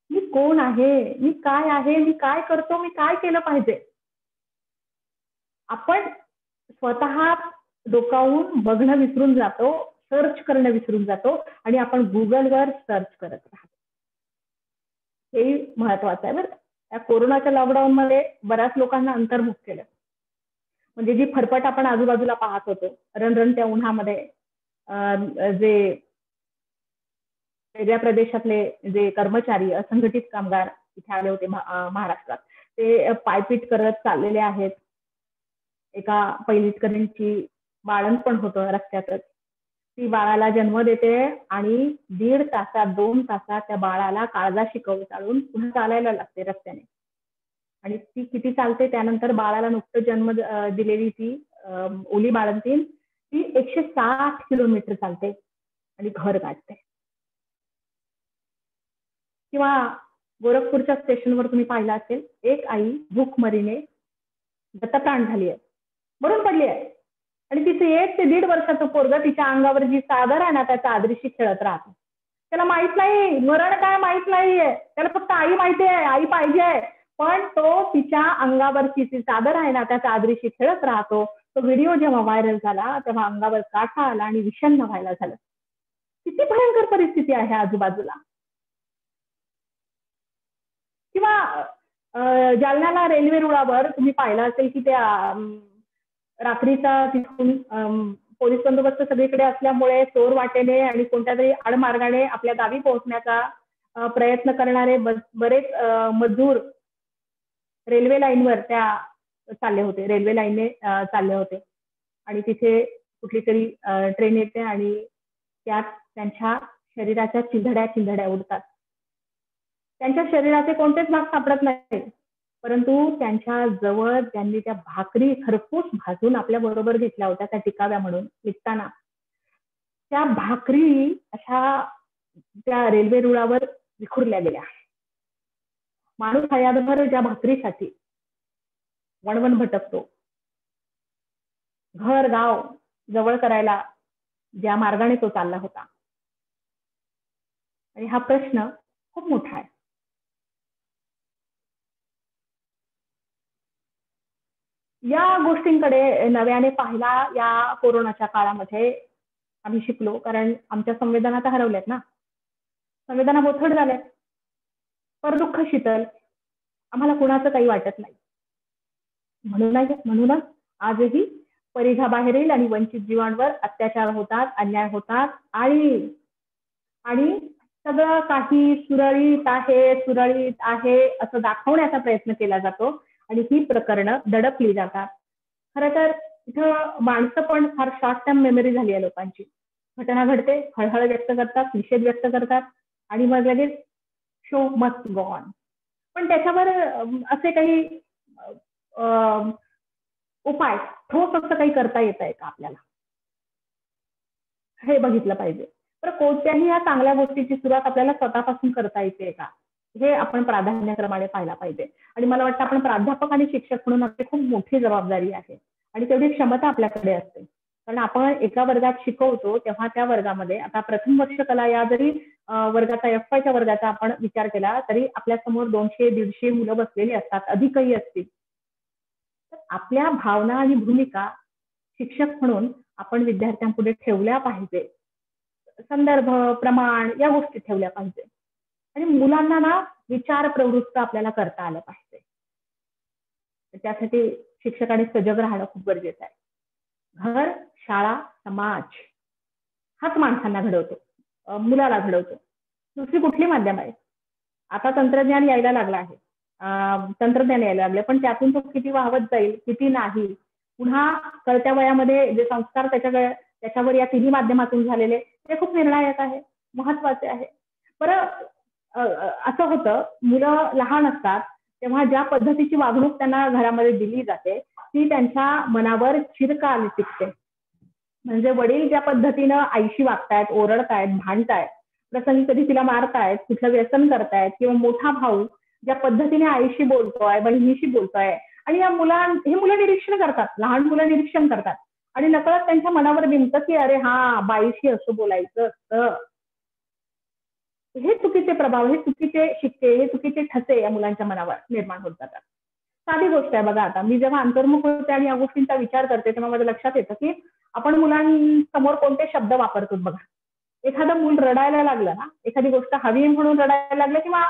Speaker 2: मी कोण आहे, मी काय आहे, मी काय करतो, मी काय केलं पाहिजे. आपण स्वतः डोकावून बघणं विसरून जातो, सर्च करणं विसरून जातो आणि आपण गुगलवर सर्च करत राहतो. हे महत्वाचं आहे बरं. त्या कोरोनाच्या लॉकडाऊन मध्ये बऱ्याच लोकांना अंतर्मुख केलं. म्हणजे जी फरफट आपण आजूबाजूला पाहत होतो रणरणत्या उन्हामध्ये, जे वेगळ्या प्रदेशातले जे कर्मचारी, असंघटित कामगार इथे आले होते महाराष्ट्रात, ते पायपीट करत चाललेले आहेत. एका पहिलीकरांची बाळंत पण होतं रस्त्यातच. ती बाळाला जन्म देते आणि 1.5 तासात 2 तासात त्या बाळाला काळजाशी कळ चालून पुन्हा चालायला लागते रस्त्याने. आणि ती किती चालते त्यानंतर बाळाला नुकतं जन्म दिलेली ती ओली बाळंतीण ती 160 किलोमीटर चालते आणि घर गाठते. किंवा गोरखपूरच्या स्टेशनवर तुम्ही पाहिलं असेल, एक आई भूकमरीने दत्तप्राण झाली आहे, मरून पडली आहे. आणि तिचं 1 ते 1.5 वर्षाचं पोरगं तिच्या अंगावर जी चादर आहे ना त्याच्या आदरीशी खेळत राहतो. त्याला माहित नाही मरण काय माहित नाहीये, त्याला फक्त आई माहिती आहे, आई पाहिजे. पण तो तिच्या अंगावरची जी चादर आहे ना त्या चादरीशी खेळत राहतो. तो व्हिडिओ जेव्हा व्हायरल झाला तेव्हा अंगावर काठा आला आणि विषण्ण व्हायला झालं. किती भयंकर परिस्थिती आहे आजूबाजूला. किंवा जालन्याला रेल्वे रुळावर तुम्ही पाहिलं असेल की त्या रात्रीचा तिथून पोलीस बंदोबस्त सगळीकडे असल्यामुळे चोर वाटेने आणि कोणत्या तरी आडमार्गाने आपल्या गावी पोहोचण्याचा प्रयत्न करणारे बरेच मजूर रेल्वे लाईनवर त्या चालले होते, रेल्वे लाईनने चालले होते. आणि तिथे कुठली तरी ट्रेन येते आणि त्यात त्यांच्या शरीराच्या चिंधड्या उडतात. त्यांच्या शरीराचे कोणतेच भाग सापडत नाही, परंतु त्यांच्या जवळ त्यांनी त्या भाकरी खरपूस भाजून आपल्या बरोबर घेतल्या होत्या त्या टिकाव्या म्हणून निघताना. त्या भाकरी अशा त्या रेल्वे रुळावर विखुरल्या गेल्या. माणूस हयातभर ज्या भाकरीसाठी वणवण भटकतो, घर गाव जवळ करायला ज्या मार्गाने तो चालला होता. आणि हा प्रश्न खूप मोठा आहे. या गोष्टींकडे नव्याने पाहिला या कोरोनाच्या काळामध्ये आम्ही शिकलो, कारण आमच्या संवेदना तर हरवल्यात ना, संवेदना बोथट झाल्यात. पर दुःख शीतल, आम्हाला कुणाचं काही वाटत नाही. म्हणूनच आजही परिघाबाहेरील आणि वंचित जीवांवर अत्याचार होतात, अन्याय होतात आणि सगळं काही सुरळीत आहे असं दाखवण्याचा प्रयत्न केला जातो आणि ही प्रकरणं दडपली जातात. खरं तर इथं माणसं पण फार शॉर्ट टर्म मेमरी झाली आहे लोकांची. घटना घडते, हळहळ व्यक्त करतात, निषेध व्यक्त करतात आणि मग लगेच शो मस्ट गो ऑन. पण त्याच्यावर असे काही उपाय ठोस असं काही करता येत आहे का आपल्याला, हे बघितलं पाहिजे. तर कोणत्याही या चांगल्या गोष्टीची सुरुवात आपल्याला स्वतःपासून करता येते का, हे आपण प्राधान्यक्रमाने पाहायला पाहिजे. आणि मला वाटतं आपण प्राध्यापक आणि शिक्षक म्हणून आपली खूप मोठी जबाबदारी आहे आणि तेवढी क्षमता आपल्याकडे असते. कारण आपण एका वर्गात शिकवतो तेव्हा त्या वर्गामध्ये आता प्रथम वर्ष कला या जरी वर्गाचा FYच्या वर्गाचा आपण विचार केला तरी आपल्या समोर 200-150 मुलं बसलेली असतात, अधिकही असतील. तर आपल्या भावना आणि भूमिका शिक्षक म्हणून आपण विद्यार्थ्यांपुढे ठेवल्या पाहिजे. संदर्भ, प्रमाण या गोष्टी ठेवल्या पाहिजे. आणि मुलांना ना विचार प्रवृत्त आपल्याला करता आलं पाहिजे. त्यासाठी शिक्षकाने सजग राहणं खूप गरजेचं आहे. घर, शाळा, समाज हाच माणसांना घडवतो, मुलाला घडवतो. दुसरी कुठली माध्यम आहे? आता तंत्रज्ञान यायला लागलं आहे, तंत्रज्ञान यायला लागलं, पण त्यातून तो किती वाहवत जाईल, किती नाही. पुन्हा कळत्या वयामध्ये जे संस्कार त्याच्यावर या तिन्ही माध्यमातून झालेले ते खूप निर्णायक आहे, महत्वाचे आहे. बरं, असं होतं, मुलं लहान असतात तेव्हा ज्या पद्धतीची वागणूक त्यांना घरामध्ये दिली जाते ती त्यांच्या मनावर चिरकाल टिकते. म्हणजे वडील ज्या पद्धतीनं आईशी वागतायत, ओरडतायत, भांडतायत, प्रसंगी कधी तिला मारतायत, कुठलं व्यसन करतायत, किंवा मोठा भाऊ ज्या पद्धतीने आईशी बोलतोय, बहिणीशी बोलतोय, आणि हे मुलं निरीक्षण करतात, लहान मुलं निरीक्षण करतात आणि नकळत त्यांच्या मनावर बिंबतं की अरे हा, बाईशी असं बोलायचं असतं. हे चुकीचे प्रभाव, हे चुकीचे शिक्के, हे चुकीचे ठसे या मुलांच्या मनावर निर्माण होत जातात. साधी गोष्ट आहे बघा, आता मी जेव्हा अंतर्मुख होते आणि या गोष्टींचा विचार करते तेव्हा माझ्या लक्षात येतं की आपण मुलांसमोर कोणते शब्द वापरतो बघा. एखादं मूल रडायला लागलं ना, एखादी गोष्ट हवी म्हणून रडायला लागलं किंवा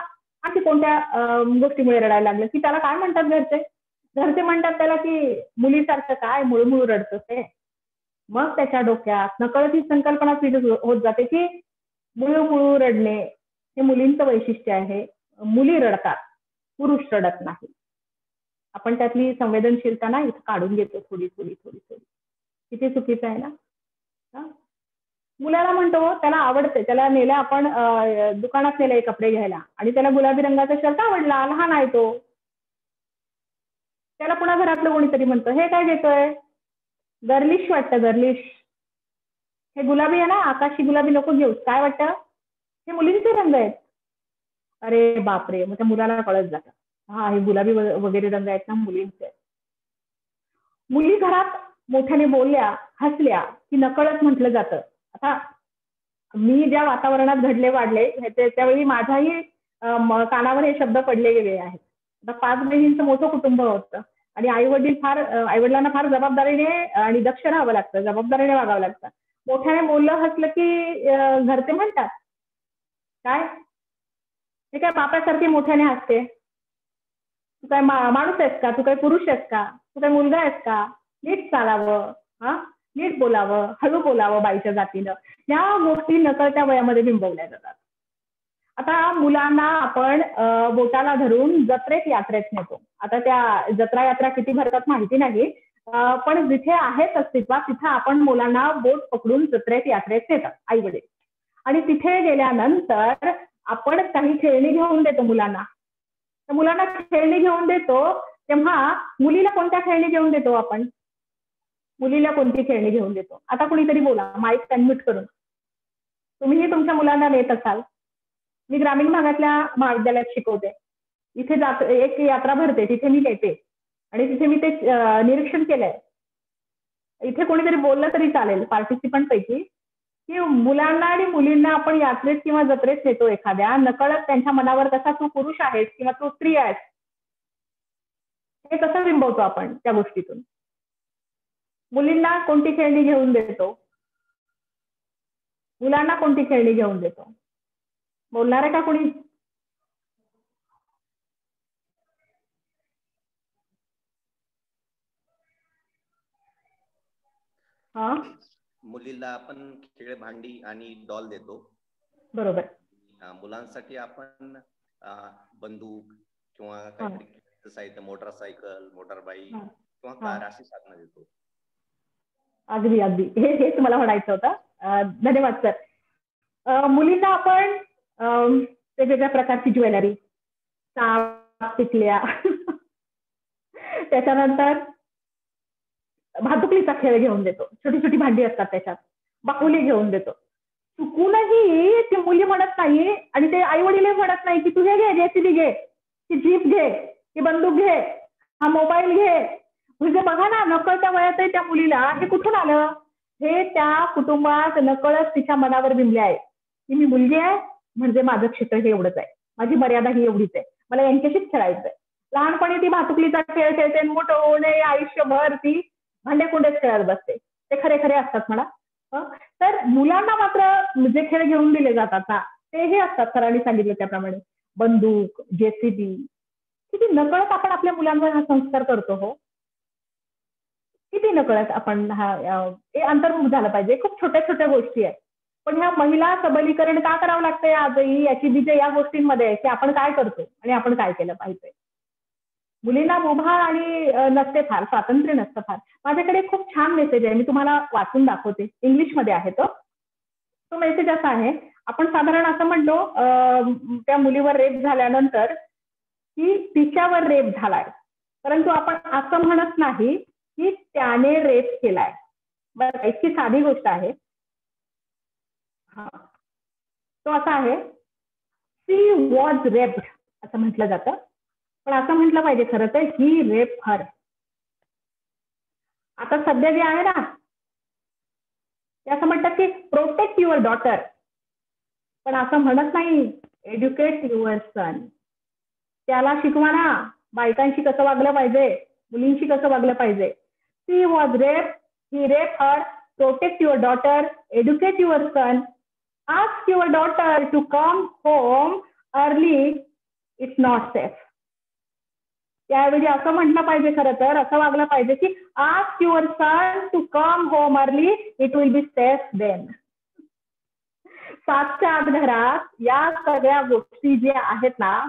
Speaker 2: आणखी कोणत्या गोष्टीमुळे रडायला लागलं की त्याला काय म्हणतात घरचे म्हणतात त्याला की मुलीसारखं काय मुळमुळ रडतं ते. मग त्याच्या डोक्यात नकळत ही संकल्पना फिट होत जाते की मुळमुळू रडणे हे मुलींचं वैशिष्ट्य आहे, मुली रडतात, पुरुष रडत नाही. आपण त्यातली संवेदनशीलता ना इथं काढून घेतो थोडी. किती चुकीचं आहे ना. मुलाला म्हणतो, त्याला आवडते, त्याला नेलं आपण दुकानात नेलंय कपडे घ्यायला आणि त्याला गुलाबी रंगाचा शर्ट आवडला, लहान आहे तो. त्याला पुन्हा घरातलं कोणीतरी म्हणतं हे काय घेतोय, गर्लिश वाटतं, गर्लिश, हे गुलाबी आहे ना, आकाशी गुलाबी नको घेऊस, काय वाटतं, हे मुलींचे रंग आहेत. अरे बापरे, मग त्या मुलाला कळत जातं हा हे गुलाबी वगैरे रंग आहेत ना मुलींचे. मुली घरात मोठ्याने बोलल्या, हसल्या की नकळत म्हटलं जातं. आता मी ज्या वातावरणात घडले वाढले त्यावेळी माझ्याही कानावर हे शब्द पडले गेले आहेत. आता 5 बहिणींचं मोठं कुटुंब होतं आणि आईवडिलांना फार जबाबदारीने आणि दक्ष राहावं लागतं, जबाबदारीने वागावं लागतं. मोठ्याने बोललं हसलं की घरचे म्हणतात, काय हे काय बापासारखी मोठ्याने हसते, तू काय माणूस आहेस का, तू काय पुरुष आहेस का, तू काय मुलगा आहेस का, नीट चालावं, हा नीट बोलावं, हळू बोलावं बाईच्या जातीनं. या गोष्टी नकळत्या वयामध्ये बिंबवल्या जातात. आता मुलांना आपण बोटाला धरून जत्रेत यात्रेत नेतो. आता त्या जत्रा यात्रा किती भरतात माहिती नाही, पण जिथे आहेत अस्तित्वात तिथे आपण मुलांना बोट पकडून जत्रेत यात्रेत नेतात आई वडील. आणि तिथे गेल्यानंतर आपण काही खेळणी घेऊन देतो मुलांना. तर मुलांना खेळणी घेऊन देतो तेव्हा मुलीला कोणत्या खेळणी घेऊन देतो आपण? मुलीला कोणती खेळणी घेऊन देतो? आता कुणीतरी बोला, माईक अनम्यूट करून. तुम्हीही तुमच्या मुलांना नेत असाल. मी ग्रामीण भागातल्या महाविद्यालयात शिकवते. इथे एक यात्रा भरते, तिथे मी येते आणि तिथे मी ते निरीक्षण केलंय. इथे कोणीतरी बोललं तरी चालेल पार्टिसिपंट पैकी की मुलांना आणि मुलींना आपण यात्रेत किंवा जत्रेत नेतो एखाद्या, नकळत त्यांच्या मनावर कसा तू पुरुष आहेस किंवा तू स्त्री आहेस हे कसं बिंबवतो आपण त्या गोष्टीतून. मुलींना कोणती खेळणी घेऊन देतो, मुलांना कोणती खेळणी घेऊन देतो? बोलणार आहे का कोणी? हा,
Speaker 3: मुलीला आपण खेळ भांडी आणि डॉल देतो.
Speaker 2: बरोबर.
Speaker 3: मुलांसाठी आपण बंदूक किंवा काहीतरी साहित्य, मोटरसायकल, मोटरबाईक किंवा कार अशी साधनं देतो.
Speaker 2: अगदी अगदी हेच मला म्हणायचं होतं. धन्यवाद सर. मुलींना आपण वेगवेगळ्या प्रकारची ज्वेलरी, साप, टिकल्या, त्याच्यानंतर भातुकलीचा खेळ घेऊन देतो. छोटी छोटी भांडी असतात त्याच्यात, बाहुली घेऊन देतो. चुकूनही ती मुली म्हणत नाही आणि ते आई वडील म्हणत नाही की तू हे घे, जेसीबी घे, ती जीप घे, ती बंदूक घे, हा मोबाईल घे. म्हणजे बघा ना, नकळत्या वयातही त्या मुलीला हे कुठून आलं? हे त्या कुटुंबात नकळत तिच्या मनावर बिंबले आहे की मी मुलगी आहे म्हणजे माझं क्षेत्र हे एवढंच आहे, माझी मर्यादा ही एवढीच आहे, मला यांच्याशीच खेळायचंय. लहानपणी ती भातुकलीचा खेळ खेळते, मोठं होणे आयुष्यभर ती भांडेकुंडेच खेळत बसते. ते खरे खरे असतात म्हणा. तर मुलांना मात्र जे खेळ घेऊन दिले जातात ना ते हे असतात सरांनी सांगितलं त्याप्रमाणे, बंदूक, जेसीबी. किती नकळत आपण आपल्या मुलांवर हा संस्कार करतो हो, किती नकळत आपण हे अंतर्मुख झालं पाहिजे. खूप छोट्या छोट्या गोष्टी आहेत, पण ह्या महिला सबलीकरण का करावं लागतंय आजही याची बीज या गोष्टींमध्ये आहे की आपण काय करतो आणि आपण काय केलं पाहिजे. मुलींना मुभा आणि नसते फार, स्वातंत्र्य नसतं फार. माझ्याकडे खूप छान मेसेज आहे, मी तुम्हाला वाचून दाखवते. इंग्लिशमध्ये आहे तो मेसेज असा आहे. आपण साधारण असं म्हणतो त्या मुलीवर रेप झाल्यानंतर की तिच्यावर रेप झालाय, परंतु आपण असं म्हणत नाही की त्याने रेप केलाय. बरं, इतकी साधी गोष्ट आहे. तो असा आहे, शी वॉज रेप्ड असं म्हटलं जातं, पण असं म्हटलं पाहिजे खरं तर ही रेप हर. आता सध्या जे आहे ना ते असं म्हणतात की प्रोटेक्ट युअर डॉटर, पण असं म्हणत नाही एज्युकेट युअर सन. त्याला शिकवा ना बायकांशी कसं वागलं पाहिजे, मुलींशी कसं वागलं पाहिजे. She was rape, he rape her, protect your daughter, educate your son, ask your daughter to come home early, it's not safe. त्याऐवजी असं म्हटलं पाहिजे खरं तर, असं वागलं पाहिजे की ask your son to come home early, it will be safe then. 7च्या आत घरात या सगळ्या गोष्टी ज्या आहेत ना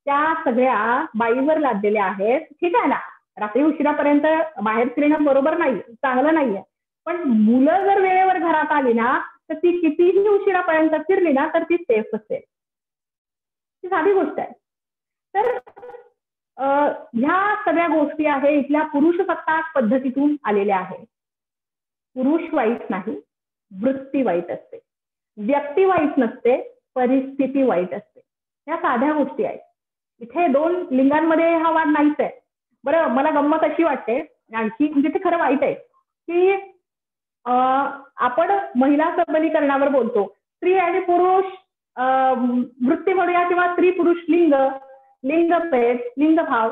Speaker 2: त्या सगळ्या बाईवर लादलेल्या आहेत. ठीक आहे ना, रात्री उशिरापर्यंत बाहेर फिरणं बरोबर नाही, चांगलं नाहीये, पण मुलं जर वेळेवर घरात आली ना तर ती कितीही उशिरापर्यंत फिरली ना तर ती सेफ असेल. ही साधी गोष्ट आहे. तर ह्या सगळ्या गोष्टी आहे इथल्या पुरुषसत्ताक पद्धतीतून आलेल्या आहे. पुरुष वाईट नाही, वृत्ती वाईट असते. व्यक्ती वाईट नसते, परिस्थिती वाईट असते. ह्या साध्या गोष्टी आहेत. इथे 2 लिंगांमध्ये हा वाद नाहीच आहे. बरं, मला गंमत अशी वाटते, आणखी म्हणजे ते खरं वाईट आहे की आपण महिला सबलीकरणावर बोलतो, स्त्री आणि पुरुष वृत्ती म्हणूया किंवा स्त्री पुरुष लिंग, लिंगभेद, लिंगभाव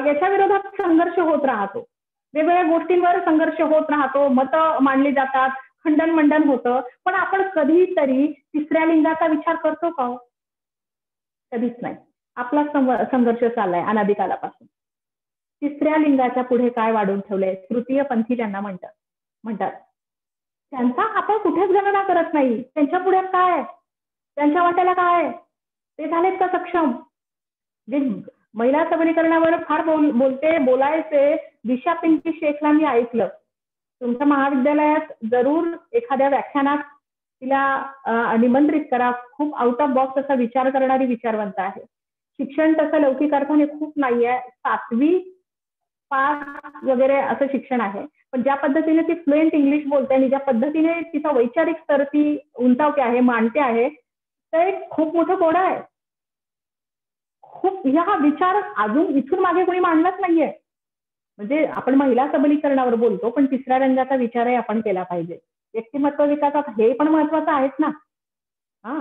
Speaker 2: याच्या विरोधात संघर्ष होत राहतो. वेगवेगळ्या गोष्टींवर संघर्ष होत राहतो, मतं मांडली जातात, खंडन मंडन होतं. पण आपण कधीतरी तिसऱ्या लिंगाचा विचार करतो का? कधीच नाही. आपला संघर्ष चाललाय अनादिकालापासून. तिसऱ्या लिंगाच्या पुढे काय वाढून ठेवलंय? तृतीय पंथी ज्यांना म्हणतात त्यांचा आपण कुठेच गणना करत नाही. त्यांच्या पुढे काय, त्यांच्या वाट्याला काय, ते झालेत का सक्षम? जे महिला सबलीकरणावर फार बोलायचे दिशा पिंकी शेखला मी ऐकलं. तुमच्या महाविद्यालयात जरूर एखाद्या व्याख्यानात तिला निमंत्रित करा. खूप आउट ऑफ बॉक्स असा विचार करणारी विचारवंत आहे. शिक्षण तसं लौकिक अर्थाने खूप नाहीये, 7वी पास वगैरे असं शिक्षण आहे. पण ज्या पद्धतीने ती फ्लुएंट इंग्लिश बोलते आणि ज्या पद्धतीने तिचा वैचारिक स्तर ती उंचावते आहे, मांडते आहे, तर एक खूप मोठं कोडं आहे. खूप हा विचार अजून इथून मागे कोणी मांडलाच नाहीये. म्हणजे आपण महिला सबलीकरणावर बोलतो, पण तिसऱ्या रंगाचा विचारही आपण केला पाहिजे. व्यक्तिमत्व विकासात हे पण महत्वाचं आहेच ना. हा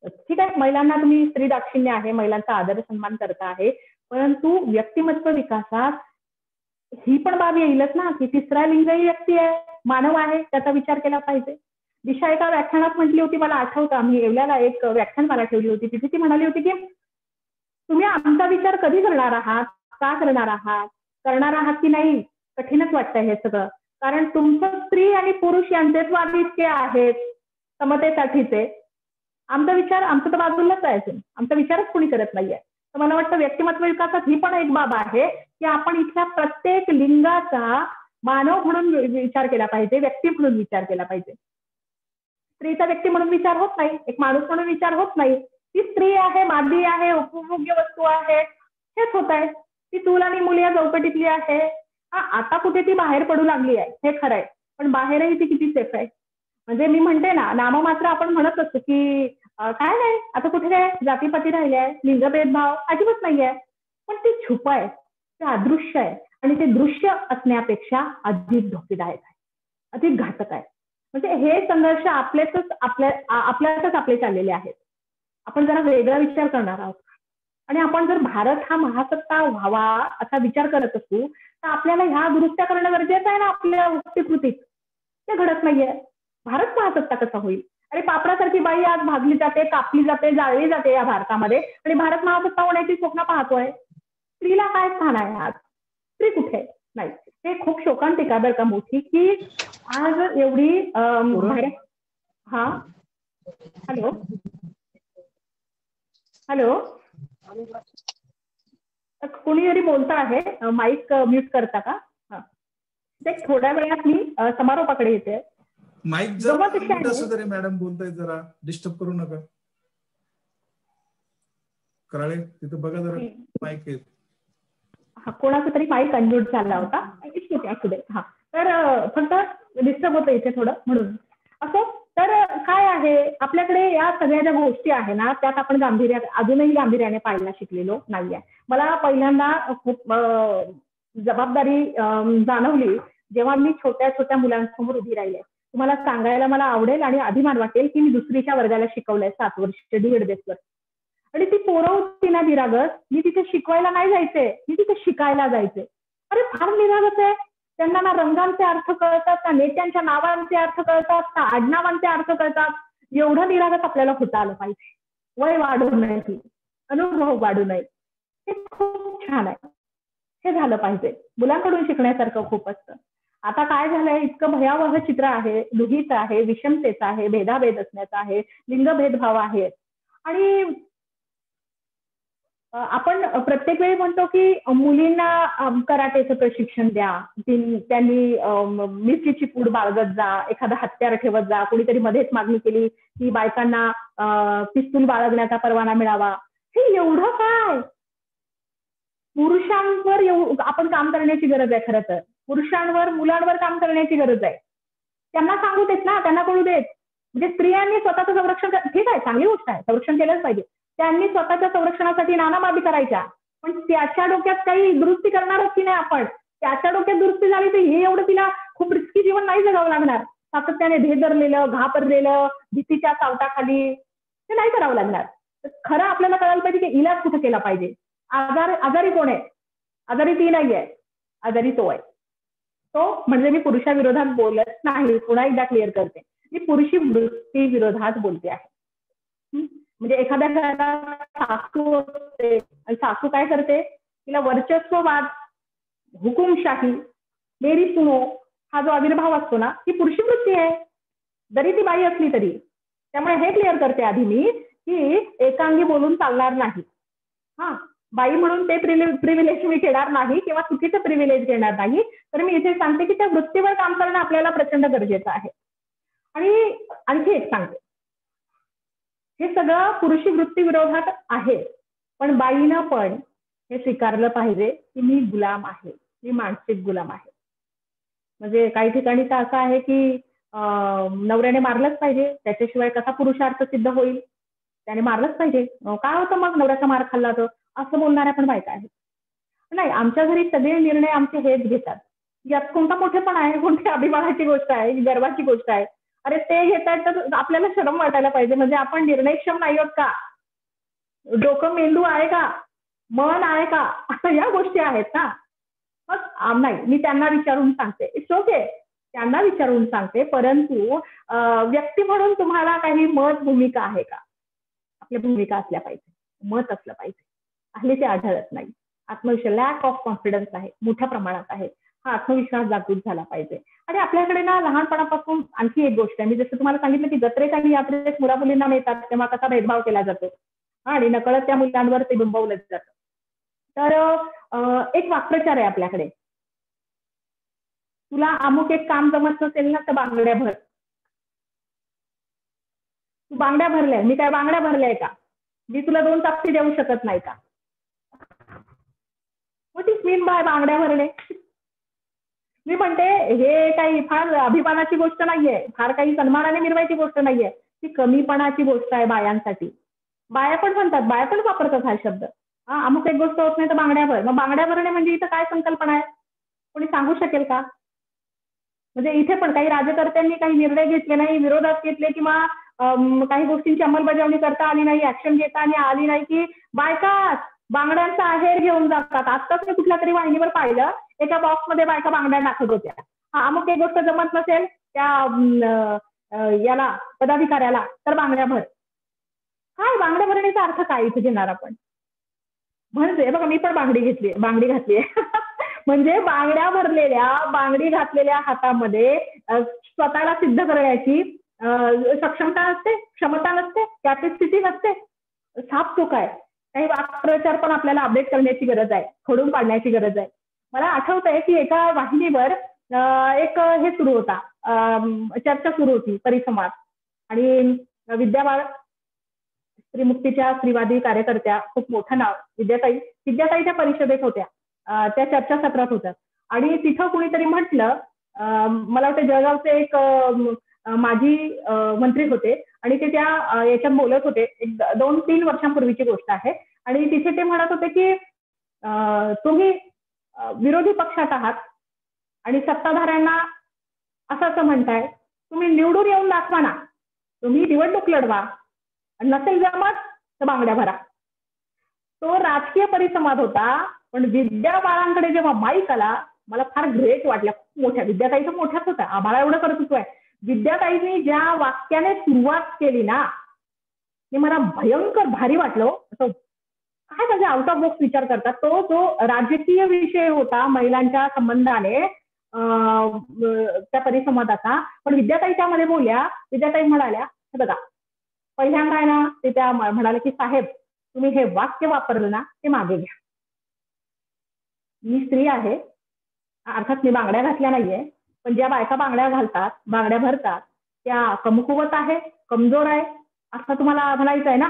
Speaker 2: ठीक आहे, महिलांना तुम्ही स्त्री दाक्षिण्य आहे, महिलांचा आदर सन्मान करता आहे, परंतु व्यक्तिमत्व विकासात ही पण बाब येईलच ना की तिसरा लिंगही व्यक्ती आहे, मानव आहे, त्याचा विचार केला पाहिजे. दिशा एका व्याख्यानात म्हटली होती, मला आठवतं, आम्ही येवल्याला एक व्याख्यान मला ठेवली होती, तिथे ती म्हणाली होती की तुम्ही आमचा विचार कधी करणार आहात, का करणार आहात की नाही, कठीणच वाटतंय हे सगळं. कारण तुमचं स्त्री आणि पुरुष यांचे स्वाद इतके आहेत समतेसाठीचे, आमचं तर बाजूलाच आहे, आमचा विचारच कोणी करत नाहीये. तर मला वाटतं व्यक्तिमत्व विकासात ही पण एक बाब आहे की आपण इथल्या प्रत्येक लिंगाचा मानव म्हणून विचार केला पाहिजे, व्यक्ती म्हणून विचार केला पाहिजे. स्त्रीचा व्यक्ती म्हणून विचार होत नाही, एक माणूस म्हणून विचार होत नाही. ती स्त्री आहे, मादी आहे, उपभोग्य वस्तू आहे, हेच होत आहे. ती चूल आणि मुली या चौकटीतली आहे. आता कुठे ती बाहेर पडू लागली आहे, हे खरंय, पण बाहेरही ती किती सेफ आहे. म्हणजे मी म्हणते ना, नाममात्र आपण म्हणत असतो की काय नाही, आता कुठे काय जातीपाती राहिले आहे, लिंग भेदभाव अजिबात नाहीये, पण ते छुप आहे, ते अदृश्य आहे आणि ते दृश्य असण्यापेक्षा अधिक धोकेदायक आहे, अधिक घातक आहे. म्हणजे हे संघर्ष आपल्यातच आपले चाललेले आहेत. आपण जरा वेगळा विचार करणार आहोत आणि आपण जर भारत हा महासत्ता व्हावा असा विचार करत असू तर आपल्याला ह्या दुरुस्त्या करणं गरजेचं आहे ना. आपल्या वृत्तीकृतीत ते घडत नाहीये. भारत महासत्ता कसा होईल? अरे पापरासारखी बाई आज भागली जाते, कापली जाते, जाळली जाते या भारतामध्ये आणि भारत महासत्ता होण्याची स्वप्न पाहतोय. स्त्रीला काय स्थान आहे आज? स्त्री कुठे नाही. हे खूप शोकांतिका बरं का मोठी की आज एवढी हा हॅलो हॅलो कोणी जरी बोलता आहे, माईक म्यूट करता का? हा, थोड्या वेळात मी समारोपाकडे येते.
Speaker 4: माईक जर असं तरी मॅडम बोलताय, जरा डिस्टर्ब करू नका. कराळे तिथं बघा जरा माईक आहे.
Speaker 2: हा, कोणाचा तरी माईक अनम्यूट झाला होता. असू दे. हा, तर फक्त डिस्टर्ब होतं इथे थोडं म्हणून असं. तर काय आहे, आपल्याकडे या सगळ्या ज्या गोष्टी आहे ना, त्यात आपण अजूनही गांभीर्याने पाहायला शिकलेलो नाहीये. मला पहिल्यांदा खूप जबाबदारी जाणवली जेव्हा मी छोट्या छोट्या मुलांसमोर उभी राहिले. तुम्हाला सांगायला मला आवडेल आणि अभिमान वाटेल की मी दुसरीच्या वर्गाला शिकवलंय 7 वर्ष DED आणि ती पोरं होती ना निरागस, मी तिथे शिकवायला नाही जायचे, मी तिथे शिकायला जायचे. अरे फार निरागस आहे. त्यांना ना रंगांचे अर्थ कळतात, ना नेत्यांच्या नावांचे अर्थ कळतात, ना आडनावांचे अर्थ कळतात. एवढं निरागस आपल्याला होता आलं पाहिजे. वय वाढू नये, अनुभव वाढू नये. हे खूप छान आहे. हे झालं पाहिजे. मुलांकडून शिकण्यासारखं खूप असतं. आता काय झालंय, इतकं भयावह चित्र आहे, दुहीचं आहे, विषमतेचं आहे, भेदाभेद असण्याचं आहे, लिंग भेदभाव आहे. आणि आपण प्रत्येक वेळी म्हणतो की मुलींना कराटेचं प्रशिक्षण द्या, त्यांनी मिरचीची पूड बाळगत जा, एखादा हत्यार ठेवत जा. कोणीतरी मध्येच मागणी केली की बायकांना पिस्तूल बाळगण्याचा परवाना मिळावा. हे एवढं काय? पुरुषांवर आपण काम करण्याची गरज आहे. खरं तर पुरुषांवर, मुलांवर काम करण्याची गरज आहे. त्यांना सांगू देत ना, त्यांना कळू देत. म्हणजे स्त्रियांनी स्वतःचं संरक्षण, ठीक आहे, चांगली गोष्ट आहे, संरक्षण केलंच पाहिजे. त्यांनी स्वतःच्या संरक्षणासाठी नाना बाबी करायच्या, पण त्याच्या डोक्यात काही दुरुस्ती करणारच की नाही आपण. त्याच्या डोक्यात दुरुस्ती झाली तर हे एवढं तिला खूप रिस्की जीवन नाही जगावं लागणार. सातत्याने भेदरलेलं, घाबरलेलं, भीतीच्या सावटाखाली ते नाही करावं लागणार. तर खरं आपल्याला कळायला पाहिजे की इलाज कुठे केला पाहिजे. आजारी कोण आहे? आजारी ती नाही आहे, आजारी तो आहे. तो म्हणजे मी पुरुषाविरोधात बोलत नाही, पुन्हा एकदा क्लिअर करते, मी पुरुषी वृत्ती विरोधात बोलते आहे. म्हणजे एखाद्या घरात सासू असते आणि सासू काय करते, तिला वर्चस्ववाद, हुकुमशाही, मेरी सुनो हा जो आविर्भाव असतो ना, ती पुरुषी वृत्ती आहे, जरी ती बाई असली तरी. त्यामुळे हे क्लिअर करते आधी मी की एकांगी बोलून चालणार नाही. बाई म्हणून ते प्रिव्हिलेज मी घेणार नाही किंवा चुकीचं प्रिव्हिलेज घेणार नाही. तर मी इथे सांगते की त्या वृत्तीवर काम करणं आपल्याला प्रचंड गरजेचं आहे. आणि आणखी एक सांगते, हे सगळं पुरुषी वृत्ती विरोधात आहे, पण बाईनं पण हे स्वीकारलं पाहिजे की मी गुलाम आहे, मी मानसिक गुलाम आहे. म्हणजे काही ठिकाणी तर असं आहे की नवऱ्याने मारलंच पाहिजे, त्याच्याशिवाय कसा पुरुषार्थ सिद्ध होईल, त्याने मारलंच पाहिजे, काय होतं मग नवऱ्याचा मार खाल्ला तर, असं बोलणाऱ्या पण बायका आहेत. नाही, आमच्या घरी सगळे निर्णय आमचे हेच घेतात. यात कोणता मोठेपण आहे, कोणती अभिमानाची गोष्ट आहे, गर्वाची गोष्ट आहे? अरे ते घेत आहेत तर आपल्याला शरम वाटायला पाहिजे. म्हणजे आपण निर्णयक्षम नाही आहोत का? डोकं मेंदू आहे का? मन आहे का? आता या गोष्टी आहेत ना. मग नाही, मी त्यांना विचारून सांगते, इट्स ओके, त्यांना विचारून सांगते. परंतु व्यक्ती म्हणून तुम्हाला काही मत भूमिका आहे का? आपल्या भूमिका असल्या पाहिजे, मत असलं पाहिजे. हल्ली ते आढळत नाही. आत्मविश्वास, लॅक ऑफ कॉन्फिडन्स आहे, मोठ्या प्रमाणात आहे. हा आत्मविश्वास जागृत झाला पाहिजे. आणि आपल्याकडे ना लहानपणापासून आणखी एक गोष्ट आहे, मी जसं तुम्हाला सांगितलं की जत्रेत आणि यात्रेत मुला मुलींना मिळतात तेव्हा कसा भेदभाव केला जातो आणि नकळत त्या मुलांवर ते बिंबवलं जातं. तर एक वाक्प्रचार आहे आपल्याकडे, तुला अमुक एक काम जमत नसेल ना तर बांगड्या भर. तू बांगड्या भरल्या, मी काय बांगड्या भरल्याय का? मी तुला 2 ताप्ती देऊ शकत नाही का? व्हॉट इज मीन बाय बांगड्या भरणे? मी म्हणते हे काही फार अभिमानाची गोष्ट नाहीये, फार काही सन्मानाने मिरवायची गोष्ट नाहीये, ती कमीपणाची गोष्ट आहे बायांसाठी. बाया पण म्हणतात, बाया पण वापरतात हा शब्द. अमुक एक गोष्ट होत नाही तर बांगड्या भर. मग बांगड्या भरणे म्हणजे इथं काय संकल्पना आहे, कोणी सांगू शकेल का? म्हणजे इथे पण काही राज्यकर्त्यांनी काही निर्णय घेतले नाही, विरोधात घेतले किंवा काही गोष्टींची अंमलबजावणी करता आली नाही, ऍक्शन घेता आली नाही की बायका बांगड्यांचा आहेर घेऊन जातात. आत्ताच मी कुठल्या तरी वाहिनीवर पाहिलं, एका बॉक्समध्ये बायका बांगड्या टाकत होत्या. अमुक एक गोष्ट जमत नसेल त्या याला पदाधिकाऱ्याला तर बांगड्या भर. काय बांगड्या भरण्याचा अर्थ काय इथे घेणार आपण? म्हणजे बघा, मी पण बांगडी घातली म्हणजे बांगड्या भरलेल्या, बांगडी घातलेल्या हातामध्ये स्वतःला सिद्ध करण्याची सक्षमता नसते, क्षमता नसते, कॅपॅसिटी नसते. साफ चूक आहे. काही वाक्प्रचार पण आपल्याला अपडेट करण्याची गरज आहे, खोडून काढण्याची गरज आहे. मला आठवतंय की एका वाहिनीवर एक हे सुरू होता, चर्चा सुरू होती, परिसंवाद. आणि विद्याबाळ स्त्रीमुक्तीच्या स्त्रीवादी कार्यकर्त्या, खूप मोठं नाव, विद्याताई त्या परिषदेत होत्या, त्या चर्चासत्रात होत्या. आणि तिथं कुणीतरी म्हटलं, मला वाटतं जळगावचे एक माजी मंत्री होते आणि ते त्या याच्यात बोलत होते, एक 2-3 वर्षांपूर्वीची गोष्ट आहे. आणि तिथे ते म्हणत होते की तुम्ही विरोधी पक्षात आहात आणि सत्ताधाऱ्यांना असं म्हणताय, तुम्ही निवडून येऊन दाखवा ना, तुम्ही निवडणूक लढवा, नसेल जमत तर बांगड्या भरा. तो राजकीय परिसंवाद होता, पण विद्या बाळांकडे जेव्हा माईक आला मला फार ग्रेट वाटलं. मोठ्या विद्याताई तर मोठ्याच होत्या, आम्हाला एवढं कर्तृत्व आहे. विद्याताईंनी ज्या वाक्याने सुरुवात केली ना, ते मला भयंकर भारी वाटलं. असं काय म्हणजे आउट ऑफ बॉक्स विचार करतात. तो जो राजकीय विषय होता महिलांच्या संबंधाने त्या परिसंवादाचा, पण विद्याताई त्यामध्ये बोलल्या. विद्याताई म्हणाल्या, बघा पहिल्यांदा आहे ना, ते त्या म्हणाले की साहेब तुम्ही हे वाक्य वापरलं ना ते मागे घ्या. मी स्त्री आहे, अर्थात मी बांगड्या घातल्या नाहीये, पण ज्या बायका बांगड्या घालतात, बांगड्या भरतात, त्या कमकुवत आहे, कमजोर आहे असं तुम्हाला म्हणायचं आहे ना.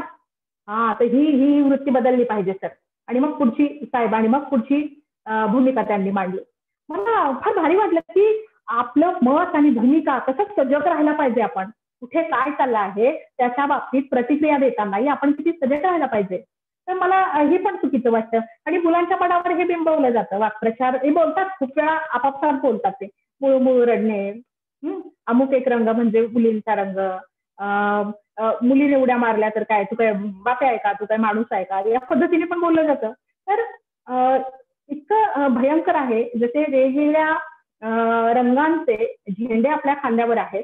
Speaker 2: तर ही वृत्ती बदलली पाहिजे सर. आणि मग पुढची साहेब, आणि मग पुढची भूमिका त्यांनी मांडली. मला फार भारी वाटलं की आपलं मत आणि भूमिका तसंच सजग राहायला पाहिजे. आपण कुठे काय चाललं आहे त्याच्या बाबतीत प्रतिक्रिया देतानाही आपण किती सजग राहायला पाहिजे. तर मला हे पण चुकीचं वाटतं. आणि मुलांच्या पडावर हे बिंबवलं जातं. वाक्प्रचार हे बोलतात, खूप वेळा आपापसात बोलतात ते, मूळ मूळ रडणे, अमुक एक रंग म्हणजे मुलींचा रंग, मुलीने उड्या मारल्या तर काय, तू काय बापे आहे का, तू काय माणूस आहे का, या पद्धतीने पण बोललं जातं. तर इतकं भयंकर आहे. जसे वेगवेगळ्या रंगांचे झेंडे आपल्या खांद्यावर आहेत,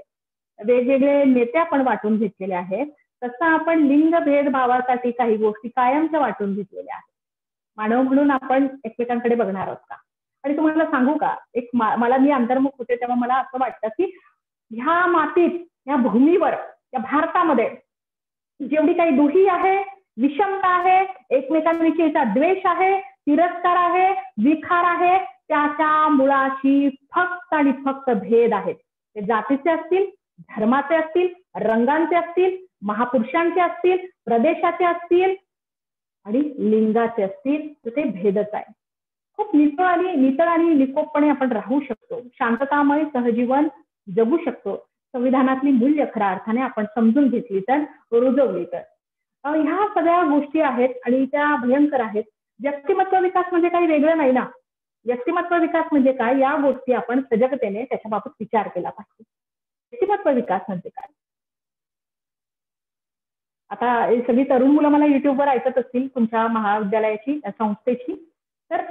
Speaker 2: वेगवेगळे नेते आपण वाटून घेतलेले आहेत, तसं आपण लिंग भेदभावासाठी काही गोष्टी कायमच्या वाटून घेतलेल्या आहेत. मानव म्हणून आपण एकमेकांकडे बघणार आहोत का? आणि तुम्हाला सांगू का, एक मला मी अंतर्मुख होते तेव्हा मला असं वाटतं की ह्या मातीत, ह्या भूमीवर, या भारतामध्ये जेवढी काही दुही आहे, विषमता आहे, एकमेकांविषयीचा द्वेष आहे, तिरस्कार आहे, विखार आहे, त्याच्या मुळाशी फक्त आणि फक्त भेद आहेत. ते जातीचे असतील, धर्माचे असतील, रंगांचे असतील, महापुरुषांचे असतील, प्रदेशाचे असतील आणि लिंगाचे असतील, तर ते भेदच आहे. खूप नितळ आणि निकोपपणे आपण राहू शकतो, शांततामय सहजीवन जगू शकतो, संविधानातली मूल्य खऱ्या अर्थाने आपण समजून घेतली तर, रुजवली तर. ह्या सगळ्या गोष्टी आहेत आणि त्या भयंकर आहेत. व्यक्तिमत्व विकास म्हणजे काही वेगळं नाही ना. व्यक्तिमत्व विकास म्हणजे काय, या गोष्टी आपण सजगतेने त्याच्याबाबत विचार केला पाहिजे. व्यक्तिमत्व विकास म्हणजे काय? आता सगळी तरुण मुलं मला युट्यूबवर ऐकत असतील तुमच्या महाविद्यालयाची, संस्थेची, तर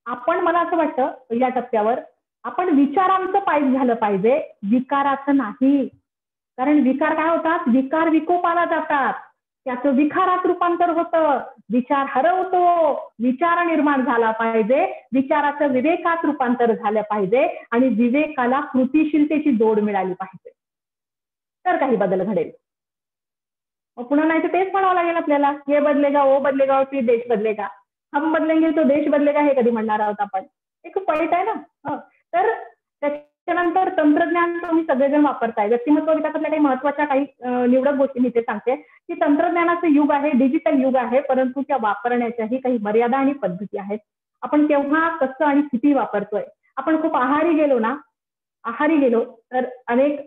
Speaker 2: आपण, मला असं वाटतं या टप्प्यावर आपण विचारांचं पायी झालं पाहिजे, विकाराचं नाही. कारण विकार काय होतात, विकार विकोपाला जातात, त्याचं विखारात रूपांतर होतं, विचार हरवतो. विचार निर्माण झाला पाहिजे, विचाराचं विवेकात रूपांतर झालं पाहिजे आणि विवेकाला कृतिशीलतेची जोड मिळाली पाहिजे, तर काही बदल घडेल. पुन्हा नाही तर तेच म्हणावं लागेल आपल्याला, ये बदलेगा वो बदलेगा फिर देश बदलेगा, हम बदलेंगे तो देश बदलेगा, हे कधी म्हणणार आहोत आपण? हे खूप वाईट आहे ना. तर त्याच्यानंतर तंत्रज्ञान तुम्ही सगळेजण वापरताय. व्यक्तिमत्व विकासातल्या काही महत्वाच्या काही निवडक गोष्टी मी ते सांगते की तंत्रज्ञानाचं युग आहे, डिजिटल युग आहे, परंतु त्या वापरण्याच्याही काही मर्यादा आणि पद्धती आहेत. आपण केव्हा, कसं आणि किती वापरतोय. आपण खूप आहारी गेलो तर अनेक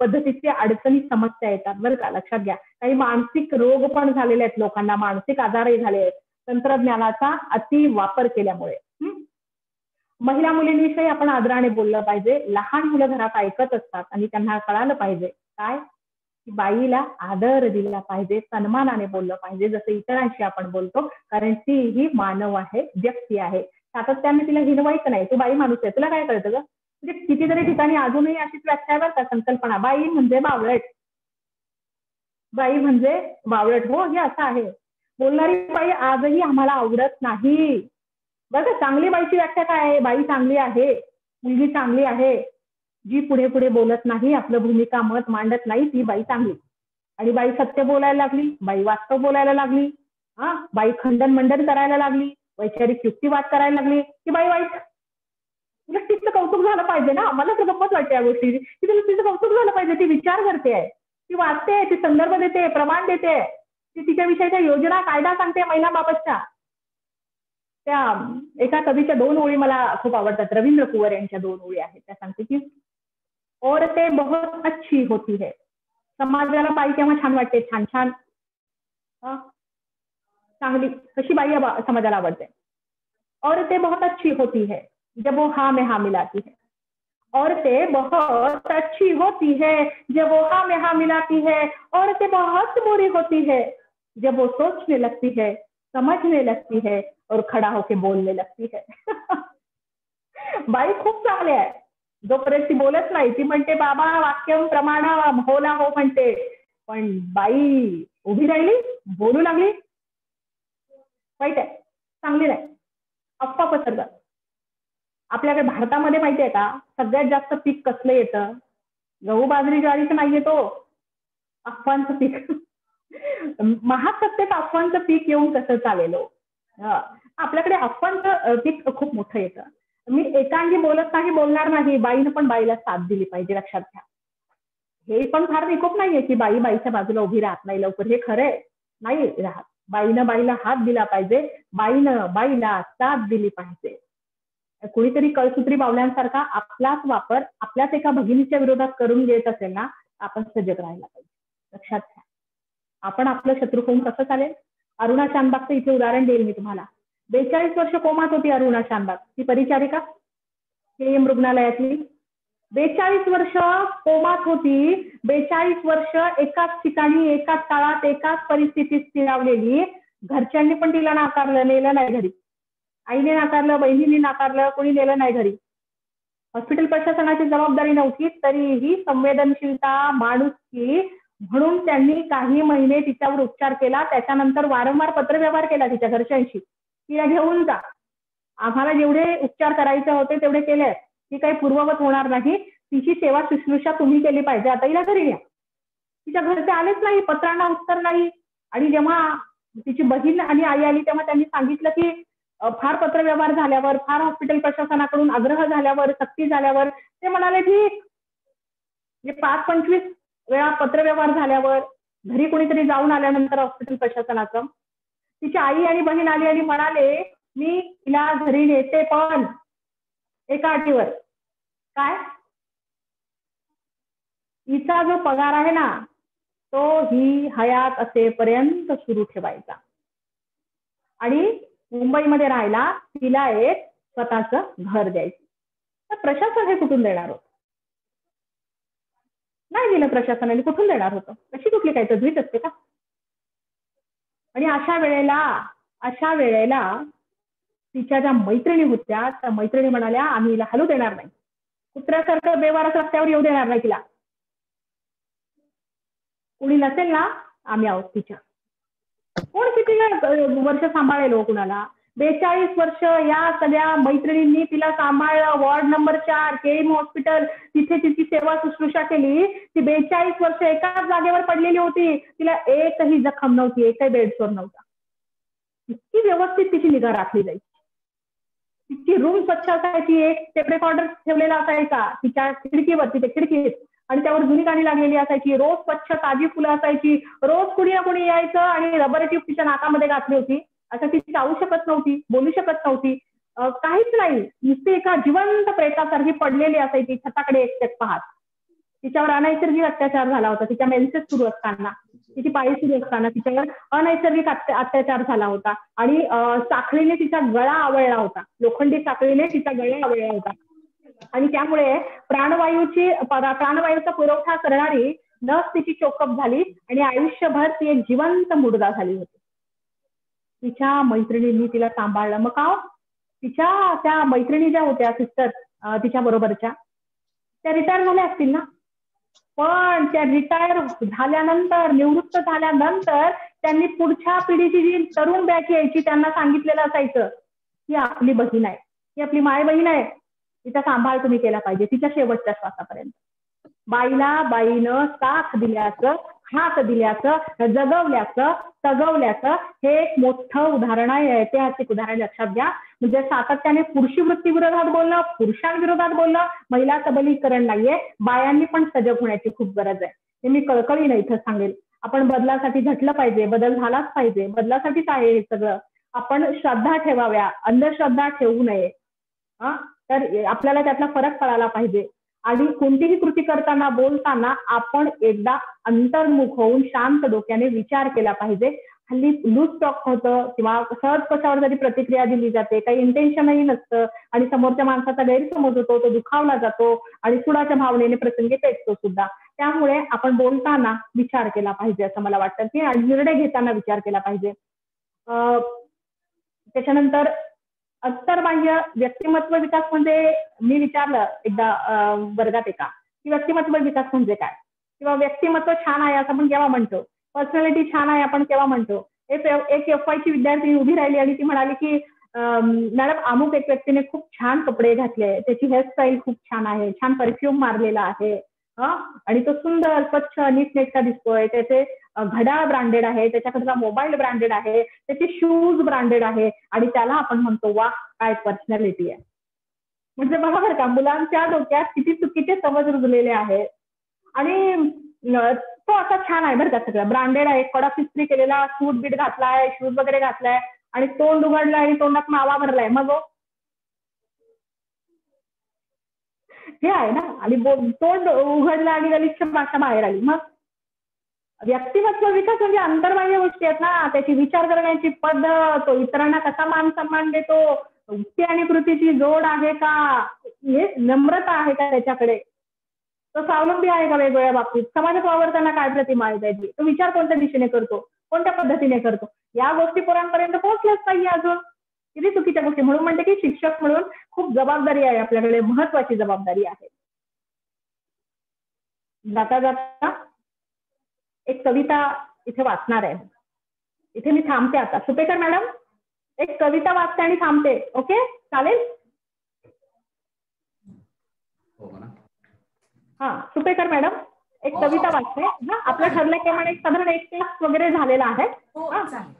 Speaker 2: पद्धतीच्या अडचणी, समस्या येतात बरं का, लक्षात घ्या. काही मानसिक रोग पण झालेले आहेत लोकांना, मानसिक आजारही झाले आहेत तंत्रज्ञानाचा अति वापर केल्यामुळे. महिला मुलींविषयी आपण आदराने बोललं पाहिजे. लहान मुलं घरात ऐकत असतात आणि त्यांना कळालं पाहिजे काय, की बाईला आदर दिला पाहिजे, सन्मानाने बोललं पाहिजे जसं इतरांशी आपण बोलतो, कारण ती ही मानव आहे, व्यक्ती आहे. सातत्याने तिला हिनवायचं नाही, तू बाई माणूस आहे, तुला काय कळतं ग. म्हणजे कितीतरी ठिकाणी अजूनही अशीच व्याख्या आहे बरं का, संकल्पना, बाई म्हणजे बावळट, बाई म्हणजे बावळट. हो, हे असं आहे. बोलणारी बाई आजही आम्हाला आवडत नाही. बघा, चांगली बाईची व्याख्या काय आहे, बाई चांगली आहे, मुलगी चांगली आहे, जी पुढे पुढे बोलत नाही, आपलं भूमिका मत मांडत नाही, ती बाई चांगली. आणि बाई सत्य बोलायला लागली, बाई वास्तव बोलायला लागली, बाई खंडन मंडन करायला लागली, वैचारिक युक्तिवाद करायला लागली, की बाई वाईट. तुला तिचं कौतुक झालं पाहिजे ना. मला तर गंमत वाटते या गोष्टी की तुला तिचं कौतुक झालं पाहिजे. ती विचार करते आहे, ती वाचते, ती संदर्भ देते, प्रमाण देते, ती तिच्याविषयीच्या योजना, कायदा सांगते महिलांबाबतच्या. त्या एका कवीच्या 2 ओळी मला खूप आवडतात, रवींद्र कुंवर यांच्या 2 ओळी आहेत. त्या सांगते की औरतें बहुत अच्छी होती है. समाजाला बाई केव्हा छान वाटते, छान छान चांगली कशी बाई समाजाला आवडते. औरतें बहुत अच्छी होती है जब वो हाँ में हाँ मिलाती है. औरतें बहुत अच्छी होती है जब वो हाँ में हाँ मिलाती है. औरतें बहुत बुरी होती है जब वो सोचने लगती है, समझने लगती है और खड़ा होके बोलने लगती है. बाई खूप चांगली आहे, जोपर्यंत ती बोलत नाही, ती म्हणते बाबा वाक्यम प्रमाणम, हो ना हो म्हणते, पण बाई उभी राहिली, बोलू लागली, वाईट आहे, चांगली नाही, अफवा पसरतात. आपल्याकडे भारतामध्ये माहिती आहे का, सगळ्यात जास्त पीक कसलं येतं, गहू बाजरी ज्वारीचं नाही येतो, अफवांचं पीक. महासत्तेत अफवांचं पीक येऊन कसं चालेल. आपल्याकडे अफवांचं पीक खूप मोठं येतं. मी एकांगी बोलत नाही, बोलणार नाही, बाईनं पण बाईला साथ दिली पाहिजे, लक्षात घ्या. हे पण फार निकोप नाहीये की बाई बाईच्या बाजूला उभी राहत नाही लवकर, हे खरंय, नाही राहत. बाईनं बाईला हात दिला पाहिजे, बाईनं बाईला साथ दिली पाहिजे. कुणीतरी कळसूत्री बावल्यांसारखा आपलाच वापर आपल्याच एका भगिनीच्या विरोधात करून घेत असेल ना, आपण सजग राहायला पाहिजे, लक्षात घ्या. आपण आपलं शत्रू होऊन कसं चालेल. अरुणा शानबागचं इथे उदाहरण देईल मी तुम्हाला. 42 वर्ष कोमात होती अरुणा शानबाग, ती परिचारिका KM रुग्णालयातली. 42 वर्ष कोमात होती. 42 वर्ष एकाच ठिकाणी, एकाच काळात, एकाच परिस्थितीत स्थिरावलेली. घरच्यांनी पण तिला नाकारलं, नेलं नाही घरी. आईने नाकारलं, बहिणीने नाकारलं, कोणी नेलं नाही घरी. हॉस्पिटल प्रशासनाची जबाबदारी नव्हती, तरीही संवेदनशीलता, माणुसकी म्हणून त्यांनी काही महिने तिच्यावर उपचार केला. त्याच्यानंतर वारंवार पत्रव्यवहार केला तिच्या घरच्यांशी, तिला घेऊन जा, आम्हाला जेवढे उपचार करायचे होते तेवढे केले, ती काही पूर्ववत होणार नाही, तिची सेवा शुश्रूषा तुम्ही केली पाहिजे, आता हिला घरी घ्या. तिच्या घरचे आलेच नाही, पत्रांना उत्तर नाही. आणि जेव्हा तिची बहीण आणि आई आली तेव्हा त्यांनी सांगितलं की फार पत्रव्यवहार झाल्यावर, फार हॉस्पिटल प्रशासनाकडून आग्रह झाल्यावर, सक्ती झाल्यावर ते म्हणाले ठीक. 5-25 वेळा पत्रव्यवहार झाल्यावर, घरी कोणीतरी जाऊन आल्यानंतर हॉस्पिटल प्रशासनाचं, तिची आई आणि बहीण आली आणि म्हणाले मी तिला घरी नेते, पण एका अटीवर. काय? हिचा जो पगार आहे ना तो ही हयात असेपर्यंत सुरू ठेवायचा आणि मुंबईमध्ये राहायला तिला एक स्वतःचं घर द्यायचं. तर प्रशासन हे कुठून देणार होतं? नाही दिलं प्रशासनाने, कुठून देणार होतं? अशी कुठली काही तजवीज असते का? आणि अशा वेळेला तिच्या ज्या मैत्रिणी होत्या त्या मैत्रिणी म्हणाल्या आम्ही हिला हलू देणार नाही, कुत्र्यासारखं बेवारस रस्त्यावर येऊ देणार नाही तिला, कोणी नसेल ना आम्ही आहोत तिच्या. कोण किती वर्ष सांभाळेल हो कुणाला? 42 वर्ष या सगळ्या मैत्रिणींनी तिला सांभाळलं. वॉर्ड नंबर 4 KM हॉस्पिटल, तिथे तिची सेवा शुश्रूषा केली. ती 42 वर्ष एकाच जागेवर पडलेली होती, तिला एकही जखम नव्हती, एकही बेडसोर नव्हता. इतकी व्यवस्थित तिची निगा राखली जायची. तिची रूम स्वच्छ असायची, एक टेप रेकॉर्डर ठेवलेला असायचा तिच्या खिडकीवर, तिथे खिडकीत, आणि त्यावर जुनी गाणी लागलेली असायची. रोज स्वच्छ ताजी फुलं असायची. रोज कुणी ना कुणी यायचं आणि रबर ट्यूब तिच्या नाकामध्ये घातली होती. असं ती चावू शकत नव्हती, बोलू शकत नव्हती, काहीच नाही. नुसती एका जिवंत प्रेतासारखी पडलेली असायची, छताकडे एकटक पाहत. तिच्यावर अनैसर्गिक अत्याचार झाला होता. तिच्या मेन्सेस सुरू असताना, तिची पाळी सुरू असताना तिच्यावर अनैसर्गिक अत्याचार झाला होता. आणि साखळीने तिचा गळा आवळला होता, लोखंडी साखळीने तिचा गळा आवळला होता. आणि त्यामुळे प्राणवायूचा पुरवठा करणारी नस तिची चोकअप झाली आणि आयुष्यभर ती एक जिवंत मुर्दा झाली होती. तिच्या मैत्रिणींनी तिला सांभाळलं. मग का तिच्या त्या मैत्रिणी ज्या होत्या सिस्टर तिच्या बरोबरच्या, त्या रिटायर झाल्या असतील ना, पण त्या रिटायर झाल्यानंतर, निवृत्त झाल्यानंतर त्यांनी पुढच्या पिढीची जी तरुण बॅच यायची त्यांना सांगितलेलं असायचं ही आपली बहीण आहे, ही आपली माय बहीण आहे, तिचा सांभाळ तुम्ही केला पाहिजे तिच्या शेवटच्या श्वासापर्यंत. बाईला बाईनं साथ दिल्याचं, हात दिल्याचं, जगवल्याचं, तगवल्याचं हे एक मोठं उदाहरण आहे, ऐतिहासिक उदाहरण लक्षात घ्या. म्हणजे सातत्याने पुरुषी वृत्ती विरोधात बोलणं, पुरुषांविरोधात बोलणं, महिला सबलीकरण नाहीये, बायांनी पण सजग होण्याची खूप गरज आहे. हे मी कळकळीनं इथं सांगेल. आपण बदलासाठी झटलं पाहिजे, बदल झालाच पाहिजे, बदलासाठीच आहे हे सगळं. आपण श्रद्धा ठेवाव्या, अंधश्रद्धा ठेवू नये. तर आपल्याला त्यातला फरक कळायला पाहिजे. आणि कोणतीही कृती करताना, बोलताना आपण एकदा अंतर्मुख होऊन शांत डोक्याने विचार केला पाहिजे. हल्ली लूज टॉक होतं किंवा सहज कशावर जरी प्रतिक्रिया दिली जाते, काही इंटेन्शनही नसतं आणि समोरच्या माणसाचा गैरसमज होतो, तो दुखावला जातो आणि सुडाच्या भावनेने प्रसंगी पेटतो सुद्धा. त्यामुळे आपण बोलताना विचार केला पाहिजे असं मला वाटतं की, आणि निर्णय घेताना विचार केला पाहिजे. त्याच्यानंतर अंतर्बाह्य व्यक्तिमत्व विकास म्हणजे, मी विचारलं एकदा वर्गात एका की व्यक्तिमत्व विकास म्हणजे काय, किंवा व्यक्तिमत्व छान आहे असं आपण केव्हा म्हणतो, पर्सनॅलिटी छान आहे आपण केव्हा म्हणतो. एक FY ची विद्यार्थी उभी राहिली आणि ती म्हणाली की मॅडम अमुक एक व्यक्तीने खूप छान कपडे घातले, त्याची हेअरस्टाईल खूप छान आहे, छान परफ्यूम मारलेला आहे, आणि तो सुंदर स्वच्छ नीटनेटका दिसतोय, त्याचे घड्याळ ब्रँडेड आहे, त्याच्याकडचा मोबाईल ब्रँडेड आहे, त्याचे शूज ब्रँडेड आहे, आणि त्याला आपण म्हणतो वा काय पर्सनॅलिटी आहे. म्हणजे बघा बरं का, मुलांच्या डोक्यात किती चुकीचे समज रुजलेले आहेत. आणि तो असा छान आहे बरं का, सगळं ब्रँडेड आहे, कडक इस्त्री केलेला सूट बीट घातलाय, शूज वगैरे घातलाय, आणि तोंड उघडलाय आणि तोंडात मावा भरलाय, मग हे आहे ना. आणि तोंड उघडलं आणि गलिच्छ भाषा बाहेर आली, मग व्यक्तिमत्व विकास म्हणजे अंतर्बाह्य गोष्टी आहेत ना, त्याची विचार करण्याची पद्धत, तो इतरांना कसा मान सन्मान देतो, उक्ती आणि कृतीची जोड आहे का, हे नम्रता आहे का त्याच्याकडे, तो स्वावलंबी आहे का वेगवेगळ्या बाबतीत, समाजात वावरताना काय प्रतिमा आहे त्याची, तो विचार कोणत्या दिशेने करतो, कोणत्या पद्धतीने करतो, या गोष्टी पोरांपर्यंत पोहोचल्याच पाहिजे. अजून किती चुकीच्या गोष्टी. म्हणून म्हणते की शिक्षक म्हणून खूप जबाबदारी आहे आपल्याकडे, महत्वाची जबाबदारी आहे. जाता जाता एक कविता इथे वाचणार आहे. इथे मी थांबते आता. सुपेकर मॅडम एक कविता वाचते आणि थांबते. ओके चालेल? हा सुपेकर मॅडम एक कविता वाचते. आपल्या ठरल्याप्रमाणे साधारण 1 तास वगैरे झालेला आहे.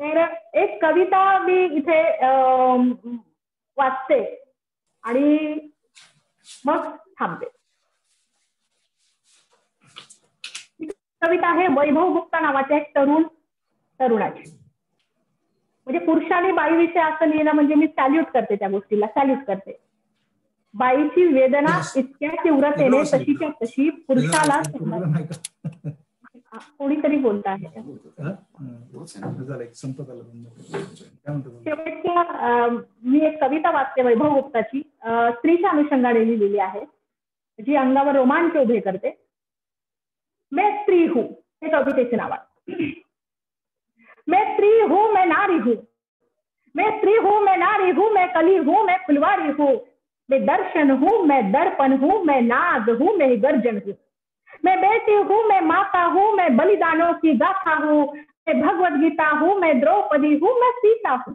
Speaker 2: तर एक कविता मी इथे वाचते आणि मग थांबते. कविता आहे वैभव गुप्ता नावाच्या एक तरुणाची. म्हणजे पुरुषाने बाईविषयी असं लिहिलं म्हणजे मी सॅल्यूट करते, त्या गोष्टीला सॅल्यूट करते. बाईची वेदना इतक्या तीव्रतेने तशीच्या तशी पुरुषाला कोणीतरी बोलत आहे. मी एक कविता वाचते वैभव गुप्ताची, स्त्रीच्या अनुषंगाने लिहिलेली आहे, जी अंगावर रोमांच उभे करते. मैं स्त्री हूँ, हे कवितेचे नाव आहे. मैं स्त्री हूँ, मैं नारी हूँ, मैं स्त्री हूँ, मैं नारी हूँ, मैं कली हूँ, मैं फुलवारी हूँ, मैं दर्शन हूँ, मैं दर्पण हूँ, मैं नाद हूँ, मैं गर्जन हूँ, मैं बेटी हूँ, मैं माता हूँ, मैं बलिदानों की गाथा हूँ, मैं भगवत गीता हूँ, मैं द्रौपदी हूँ, मैं सीता हूँ.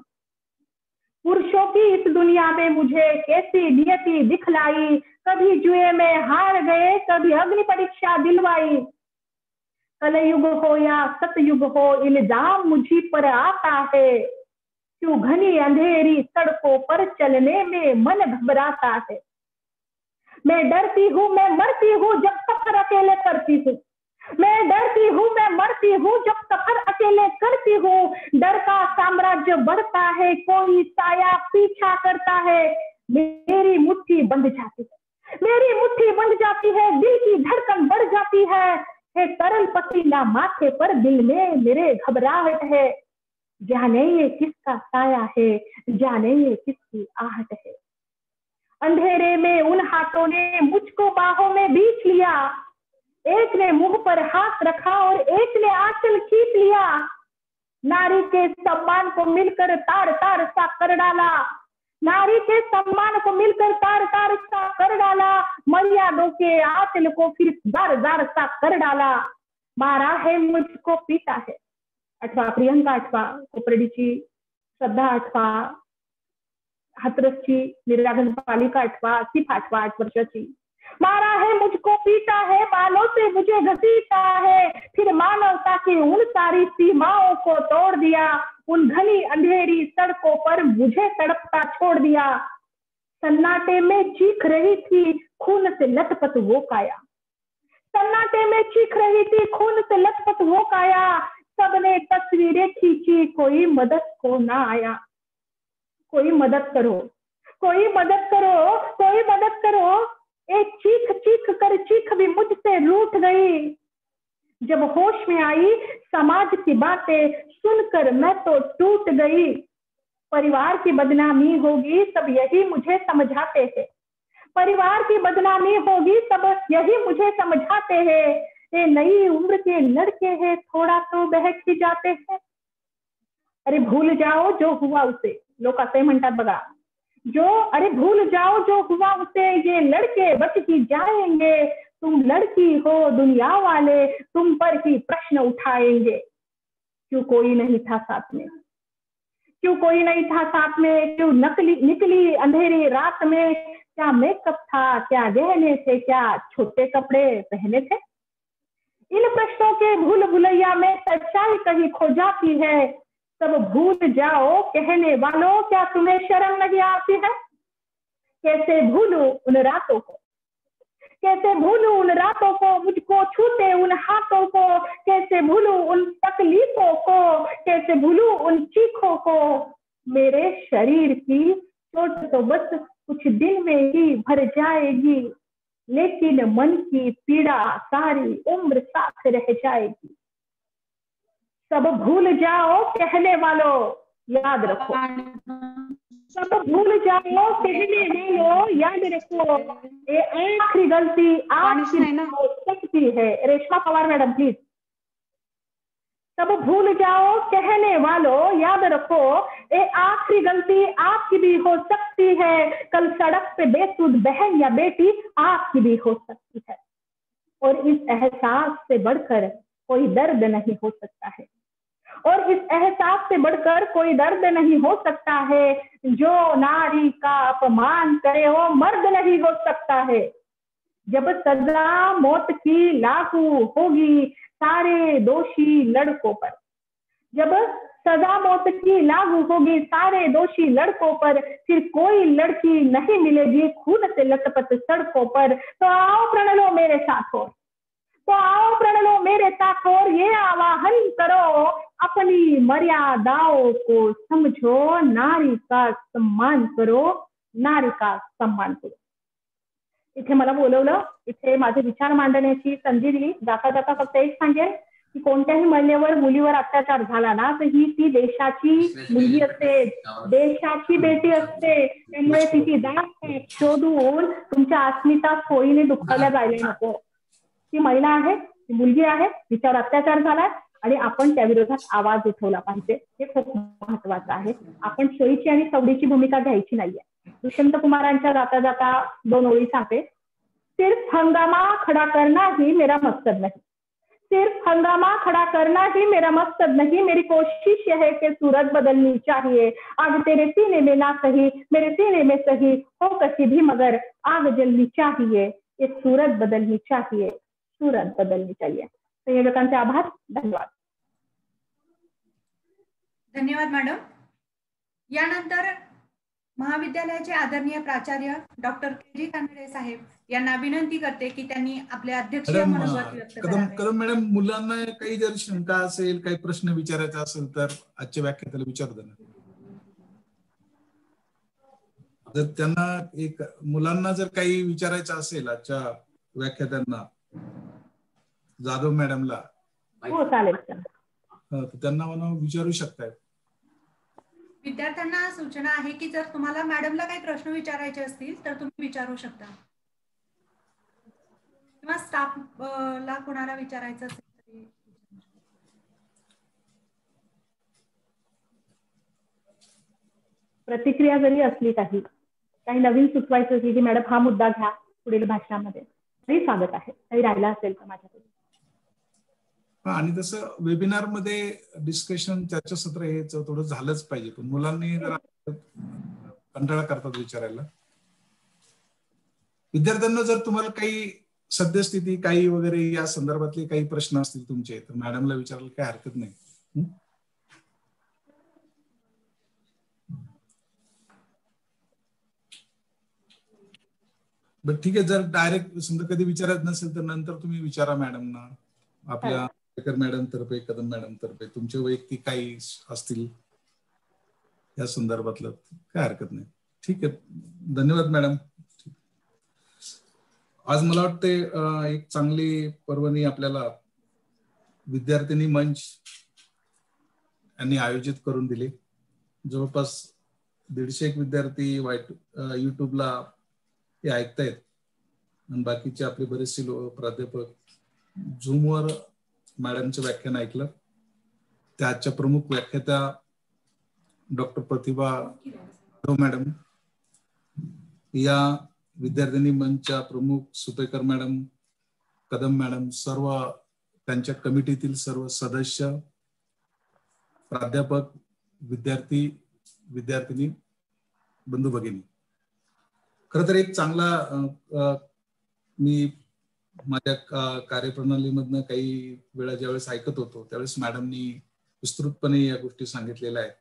Speaker 2: पुरुषों की इस दुनिया में मुझे कैसी नियति दिखलाई, कभी जुए में हार गए, कभी अग्नि परीक्षा दिलवाई. कलयुग हो या सतयुग हो, इल्जाम मुझी पर आता है, क्यों घनी अंधेरी सड़कों पर चलने में मन घबराता है. मैं डरती हूँ, मैं मरती हूँ जब सफर अकेले करती हूँ. मैं डरती हूँ, मैं मरती हूँ जब सफर अकेले करती हूँ. डर का साम्राज्य बढ़ता है, कोई साया पीछा करता है. मेरी मुट्ठी बंध जाती है, मेरी मुट्ठी बंध जाती है, दिल की धड़कन बढ़ जाती है. है तरल पसीना माथे पर, दिल में मेरे घबराहट है. जाने ये किसका साया है, जाने ये किसकी आहट है. अंधेरे में उन हाथों ने मुझको बाहों में बीच लिया, एक ने मुंह पर हाथ रखा और एक ने आंचल खींच लिया. नारी के सम्मान को मिलकर तार तार सा कर डाला, नारी के सम्मान को मिलकर तार तार सा कर डाला. मर्यादों के आंचल को फिर जार जार सा कर डाला. मारा है मुझको पीटा है. आठवा प्रियंका आठवा, कोपर्डीची श्रद्धा आठवा, हाथरसची निर्यागन पालिका आठवा, सिफ आठवा 8 वर्षाची. मारा है मुझको पीटा है, बालों से मुझे घसीटा है, फिर मानवता की उन सारी सीमाओं को तोड़ दिया. उन घनी अंधेरी सड़कों पर मुझे तड़पता छोड़ दिया. सन्नाटे में चीख रही थी खून से लथपथ वो काया, सन्नाटे में चीख रही थी खून से लथपथ वो काया. सबने तस्वीरें खींची, कोई मदद को ना आया. कोई मदद करो, कोई मदद करो, कोई मदद करो. एक चीख चीख कर चीख भी मुझसे रूठ गई. जब होश में आई समाज की बातें सुनकर मैं तो टूट गई. परिवार की बदनामी होगी सब यही मुझे समझाते हैं, परिवार की बदनामी होगी सब यही मुझे समझाते हैं. ये नई उम्र के लड़के हैं, थोड़ा तो बहक ही जाते हैं. अरे भूल जाओ जो हुआ उसे, लोक असे म्हणतात बघा. जो अरे भूल जाओ जो हुआ उसे, ये लड़के बच ही जाएंगे. तुम लड़की हो दुनिया वाले तुम पर ही प्रश्न उठाएंगे. क्यों कोई नहीं था साथ में, क्यों कोई नहीं था साथ में, क्यों निकली अंधेरी रात में. क्या मेकअप था, क्या गहने थे, क्या छोटे कपड़े पहने थे. इन प्रश्नों के भूल भुलैया में सच्चाई कहीं खो जाती है. सब भूल जाओ कहने वालों, क्या तुम्हें शर्म नहीं आती है. कैसे भूलूं उन रातों को, कैसे भूलूं उन रातों को, मुझको छूते उन हाथों को. कैसे भूलूं उन तकलीफों को, कैसे भूलूं उन चीखों को. मेरे शरीर की चोट तो बस कुछ दिन में ही भर जाएगी, लेकिन मन की पीड़ा सारी उम्र साथ रह जाएगी. सब भूल जाओ कहने वालों याद रखो, सब भूल जाओ कहने वालों याद रखो, ये आखिरी गलती आपकी हो सकती है। Reshma Pawar madam please. सब भूल जाओ कहने वालों याद रखो, ये आखिरी गलती आपकी भी हो सकती है। कल सड़क पे बेसुध बहन या बेटी आपकी भी हो सकती है। और इस एहसास से बढ़कर कोई दर्द नहीं हो सकता है, और इस एहसास से बढ़कर कोई दर्द नहीं हो सकता है। जो नारी का अपमान करे वो मर्द नहीं हो सकता है। जब सजा मौत की लागू होगी सारे दोषी लड़कों पर, जब सजा मौत की लागू होगी सारे दोषी लड़कों पर, फिर कोई लड़की नहीं मिलेगी खून से लथपथ सड़कों पर। तो आओ प्रण लो मेरे साथ हो, तो आओ प्रण लो मेरे साथ और ये आवाहन करो, अपनी मर्यादाओं को समझो, नारी का सम्मान करो, नारी का सम्मान करो। इथे मला बोलवलं, इथे माझे विचार मांडण्याची संधी दिली। जाता जाता फक्त एक सांगेन की कोणत्याही महिलेवर मुलीवर अत्याचार झाला ना तर ही ती देशाची मुलगी असते, देशाची बेटी असते। त्यामुळे तिची जात शोधून तुमच्या अस्मिता सोयीने दुखावल्या जायला नको। ती महिला आहे, ती मुलगी आहे, तिच्यावर अत्याचार झाला आणि आपण त्या विरोधात आवाज उठवला पाहिजे, हे खूप महत्वाचं आहे। आपण सोयीची आणि सवडीची भूमिका घ्यायची नाहीये। दुष्यंत कुमारांच्या जाता जाता 2 ओळी सांगते। सिर्फ हंगामा खड़ा करना ही मेरा मकसद नहीं, सिर्फ हंगामा खड़ा करना ही मेरा मकसद नहीं, मेरी कोशिश यह है कि सूरत बदलनी चाहिए। आग तेरे सीने में ना सही मेरे सीने में सही हो कसी भी, मगर आग जलनी चाहिए, ये सूरत बदलनी चाहिए, सूरत बदलनी चाहिए। संयोजकांचे आभार, धन्यवाद।
Speaker 1: धन्यवाद मॅडम। यानंतर महाविद्यालयाचे आदरणीय प्राचार्य डॉक्टर के.जी. कानडे साहेब यांना विनंती करते की त्यांनी आपले अध्यक्षीय मनोगत व्यक्त करावे।
Speaker 4: कदम मॅडम, मुलांना काही जर शंका असेल, काही प्रश्न विचारायचा असेल तर आजच्या व्याख्यात्याला विचारू द्या। जर त्यांना मुलांना जर काही विचारायचं असेल आजच्या व्याख्यात्यांना जाधव मॅडमला,
Speaker 2: हो चालेल,
Speaker 4: त्यांना मला विचारू शकताय।
Speaker 1: विद्यार्थ्यांना सूचना आहे की जर तुम्हाला मॅडमला काही प्रश्न विचारायचे असतील तर तुम्ही विचारू शकता, किंवा स्टाफला कोणाला विचारायचं असेल तरी।
Speaker 2: प्रतिक्रिया जरी असली काही नवीन सुचवायचं की मॅडम हा मुद्दा घ्या पुढील भाषणामध्ये, तरी स्वागत आहे। काही राहिला असेल तर माझ्याकडे।
Speaker 4: आणि तसं वेबिनार मध्ये डिस्कशन चर्चासत्र हे थोडं झालंच पाहिजे, पण मुलांनी जरा कंटाळा करतात विचारायला। विद्यार्थ्यांना जर तुम्हाला काही सद्यस्थिती काही वगैरे या संदर्भातले काही प्रश्न असतील तुमचे तर मॅडमला विचारायला काही हरकत नाही। बरं ठीक आहे, जर डायरेक्ट समजा कधी विचारायचं नसेल तर नंतर तुम्ही विचारा मॅडमना, आपल्या मॅडम तर्फे, कदम मॅडम तर्फे तुमचे वैयक्तिक काही असतील या संदर्भातलं, काय हरकत नाही। ठीक आहे, धन्यवाद मॅडम। आज मला वाटते एक चांगली पर्वणी आपल्याला विद्यार्थिनी मंच यांनी आयोजित करून दिली। जवळपास 150 विद्यार्थी युट्यूबला हे ऐकतायत आणि बाकीचे आपले बरेचसे प्राध्यापक झूमवर मॅडमचं व्याख्यान ऐकलं। त्या आजच्या प्रमुख व्याख्यात्या डॉक्टर प्रतिभा मॅडम, या विद्यार्थिनी मंचच्या प्रमुख सुपेकर मॅडम, कदम मॅडम, सर्व त्यांच्या कमिटीतील सर्व सदस्य, प्राध्यापक, विद्यार्थी विद्यार्थिनी बंधू भगिनी, खरं तर एक चांगला मी माझ्या कार्यप्रणालीमधनं काही वेळा ज्यावेळेस ऐकत होतो त्यावेळेस मॅडमनी विस्तृतपणे या गोष्टी सांगितलेल्या आहेत।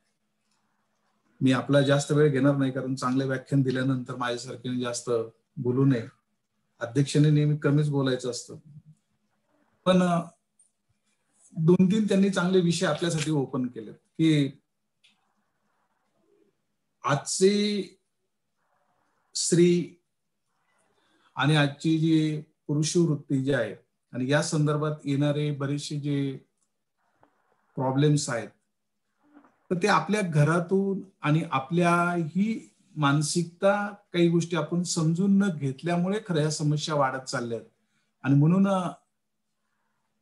Speaker 4: मी आपला जास्त वेळ घेणार नाही कारण चांगले व्याख्यान दिल्यानंतर माझ्यासारख्याने जास्त बोलू नये, अध्यक्षाने नेहमी कमीच बोलायचं असतं, पण 2-3 त्यांनी चांगले विषय आपल्यासाठी ओपन केलेत की आजची स्त्री आणि आजची जी पुरुष वृत्ती जी आहे आणि या संदर्भात येणारे बरेचसे जे प्रॉब्लेम्स आहेत, तर ते आपल्या घरातून आणि आपल्या ही मानसिकता काही गोष्टी आपण समजून न घेतल्यामुळे खऱ्या समस्या वाढत चालल्या आहेत. आणि म्हणून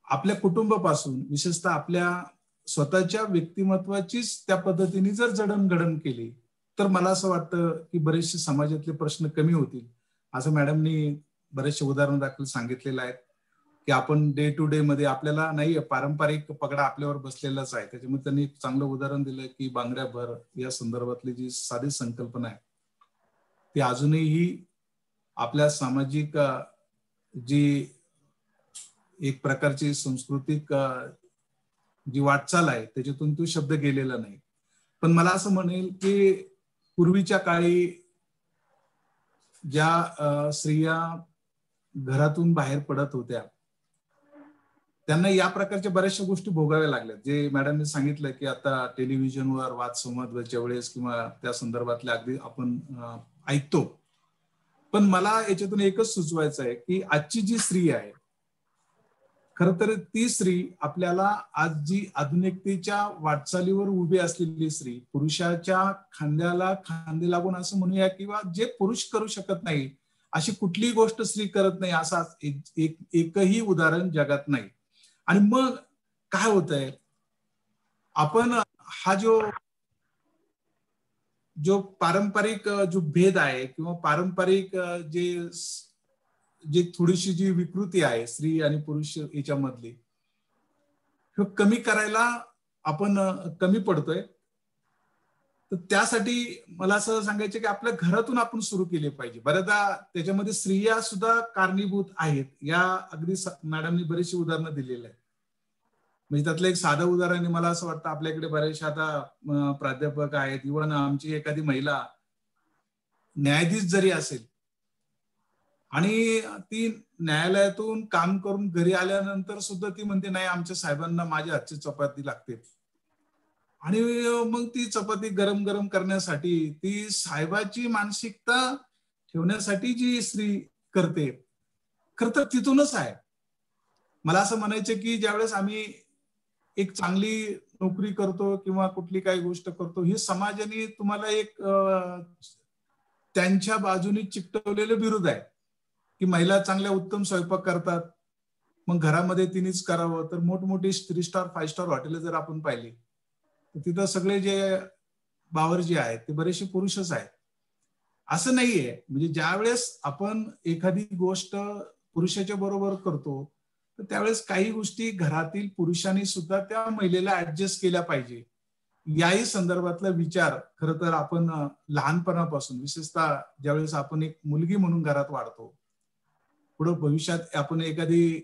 Speaker 4: आपल्या कुटुंबापासून, विशेषतः आपल्या स्वतःच्या व्यक्तिमत्वाचीच त्या पद्धतीने जर जडणघडण केली तर मला असं वाटतं की बरेचसे समाजातले प्रश्न कमी होतील. असं मॅडमनी बरेचसे उदाहरण दाखल सांगितलेलं आहे की आपण डे टू डे मध्ये आपल्याला नाही पारंपरिक पगडा आपल्यावर बसलेलाच आहे. त्याच्यामुळे त्यांनी एक चांगलं उदाहरण दिलं की बांगड्या भर या संदर्भातली जी साधी संकल्पना आहे ती अजूनही आपल्या सामाजिक जी एक प्रकारची सांस्कृतिक जी वाटचाल आहे त्याच्यातून तो शब्द गेलेला नाही. पण मला असं म्हणेल की पूर्वीच्या काळी ज्या स्त्रिया घरातून बाहेर पडत होत्या त्यांना या प्रकारच्या बऱ्याचशा गोष्टी भोगाव्या लागल्या. जे मॅडमने सांगितलं की आता टेलिव्हिजनवर वादसंवादाच्या वेळेस किंवा त्या संदर्भातले अगदी आपण ऐकतो. पण मला याच्यातून एकच सुचवायचं आहे की आजची जी स्त्री आहे खर तर ती स्त्री आपल्याला आज जी आधुनिकतेच्या वाटचालीवर उभी असलेली स्त्री, पुरुषाच्या खांद्याला खांदे लागून असं म्हणूया किंवा जे पुरुष करू शकत नाही अशी कुठलीही गोष्ट स्त्री करत नाही असा एकही उदाहरण जगात नाही. आणि मग काय होतंय, आपण हा जो पारंपरिक जो भेद आहे किंवा पारंपरिक जे थोडीशी जी विकृती आहे स्त्री आणि पुरुष याच्यामधली कमी करायला आपण कमी पडतोय. तर त्यासाठी मला असं सांगायचं की आपल्या घरातून आपण सुरू केले पाहिजे. बऱ्याचदा त्याच्यामध्ये स्त्रिया सुद्धा कारणीभूत आहेत. या अगदी मॅडमनी बरीचशी उदाहरणं दिलेली आहेत. म्हणजे त्यातलं एक साधं उदाहरण मला असं वाटतं, आपल्याकडे बरेचसे आता प्राध्यापक आहेत, इव्हन आमची एखादी महिला न्यायाधीश जरी असेल आणि ती न्यायालयातून काम करून घरी आल्यानंतर सुद्धा ती म्हणते नाही आमच्या साहेबांना माझ्या हातची चपाती लागते. आणि मग ती चपाती गरम गरम करण्यासाठी ती साहेबाची मानसिकता ठेवण्यासाठी जी स्त्री करते खरं तर तिथूनच आहे. मला असं म्हणायचं की ज्यावेळेस आम्ही एक चांगली नोकरी करतो किंवा कुठली काही गोष्ट करतो, ही समाजाने तुम्हाला एक त्यांच्या बाजूने चिकटवलेलं बिरुद आहे की महिला चांगल्या उत्तम स्वयंपाक करतात, मग घरामध्ये तिनेच करावं. तर मोठमोठी 3 स्टार 5 स्टार हॉटेल जर आपण पाहिली तर तिथं सगळे जे बावर्ची आहेत ते बरेचसे पुरुषच आहेत. असं नाहीये. म्हणजे ज्या वेळेस आपण एखादी गोष्ट पुरुषाच्या बरोबर करतो तर त्यावेळेस काही गोष्टी घरातील पुरुषांनी सुद्धा त्या महिलेला ऍडजस्ट केल्या पाहिजे. याही संदर्भातला विचार खरं तर आपण लहानपणापासून, विशेषतः ज्यावेळेस आपण एक मुलगी म्हणून घरात वाढतो, पुढे भविष्यात आपण एखादी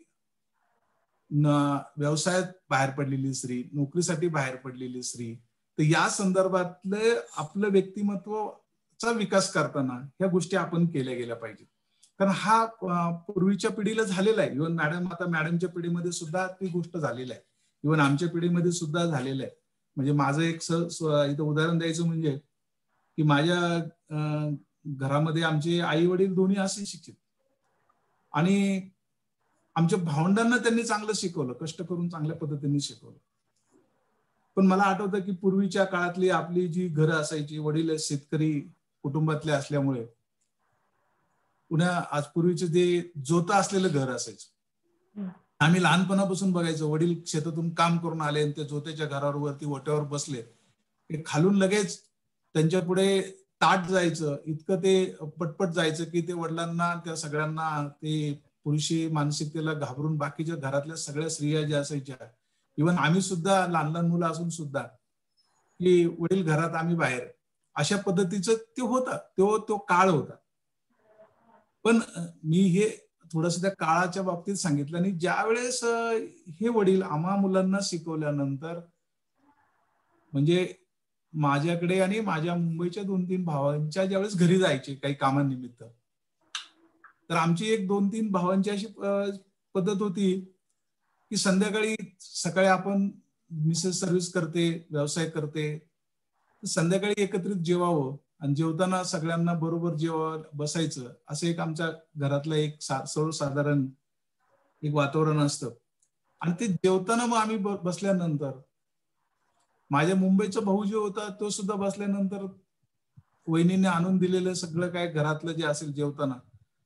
Speaker 4: व्यवसायात बाहेर पडलेली स्त्री, नोकरीसाठी बाहेर पडलेली स्त्री, तर या संदर्भातलं आपलं व्यक्तिमत्वाचा विकास करताना ह्या गोष्टी आपण केल्या गेल्या पाहिजेत. कारण हा पूर्वीच्या पिढीला झालेला आहे. इव्हन आता मॅडमच्या पिढीमध्ये सुद्धा ती गोष्ट झालेली आहे. इव्हन आमच्या पिढीमध्ये सुद्धा झालेलं आहे. म्हणजे माझं एक इथं उदाहरण द्यायचं म्हणजे की माझ्या घरामध्ये आमचे आई वडील दोन्ही असे शिक्षित आणि आमच्या भावंडांना त्यांनी चांगलं शिकवलं, कष्ट करून चांगल्या पद्धतीने शिकवलं. पण मला आठवतं की पूर्वीच्या काळातली आपली जी घरं असायची, वडील शेतकरी कुटुंबातले असल्यामुळे पुन्हा आज पूर्वीचे जे जोतं असलेलं घर असायचं. आम्ही लहानपणापासून बघायचो, वडील शेतातून काम करून आले आणि ते जोत्याच्या घरावरती ओट्यावर बसले, ते खालून लगेच त्यांच्या पुढे ताट जायचं, इतकं ते पटपट जायचं की ते वडिलांना त्या सगळ्यांना ते पुरुषी मानसिकतेला घाबरून बाकीच्या घरातल्या सगळ्या स्त्रिया ज्या असायच्या, इव्हन आम्ही सुद्धा लहान लहान मुलं असून सुद्धा की वडील घरात आम्ही बाहेर, अशा पद्धतीचं ते होतं. तो काळ होता. पण मी हे थोडंसं त्या काळाच्या बाबतीत सांगितलं. आणि ज्या वेळेस हे वडील आम्हा मुलांना शिकवल्यानंतर, म्हणजे माझ्याकडे आणि माझ्या मुंबईच्या 2-3 भावांच्या ज्यावेळेस घरी जायचे काही कामानिमित्त, तर आमची एक 2-3 भावांची अशी पद्धत होती की सकाळी आपण मिसेस सर्व्हिस करते, व्यवसाय करते, संध्याकाळी एकत्रित जेवावं आणि जेवताना सगळ्यांना बरोबर जेवायला बसायचं, असं एक आमच्या घरातलं एक सर्वसाधारण एक वातावरण असतं. आणि ते जेवताना मग आम्ही बसल्यानंतर माझ्या मुंबईचा भाऊ जो होता तो सुद्धा बसल्यानंतर वहिनीने आणून दिलेलं सगळं काय घरातलं जे असेल जेवताना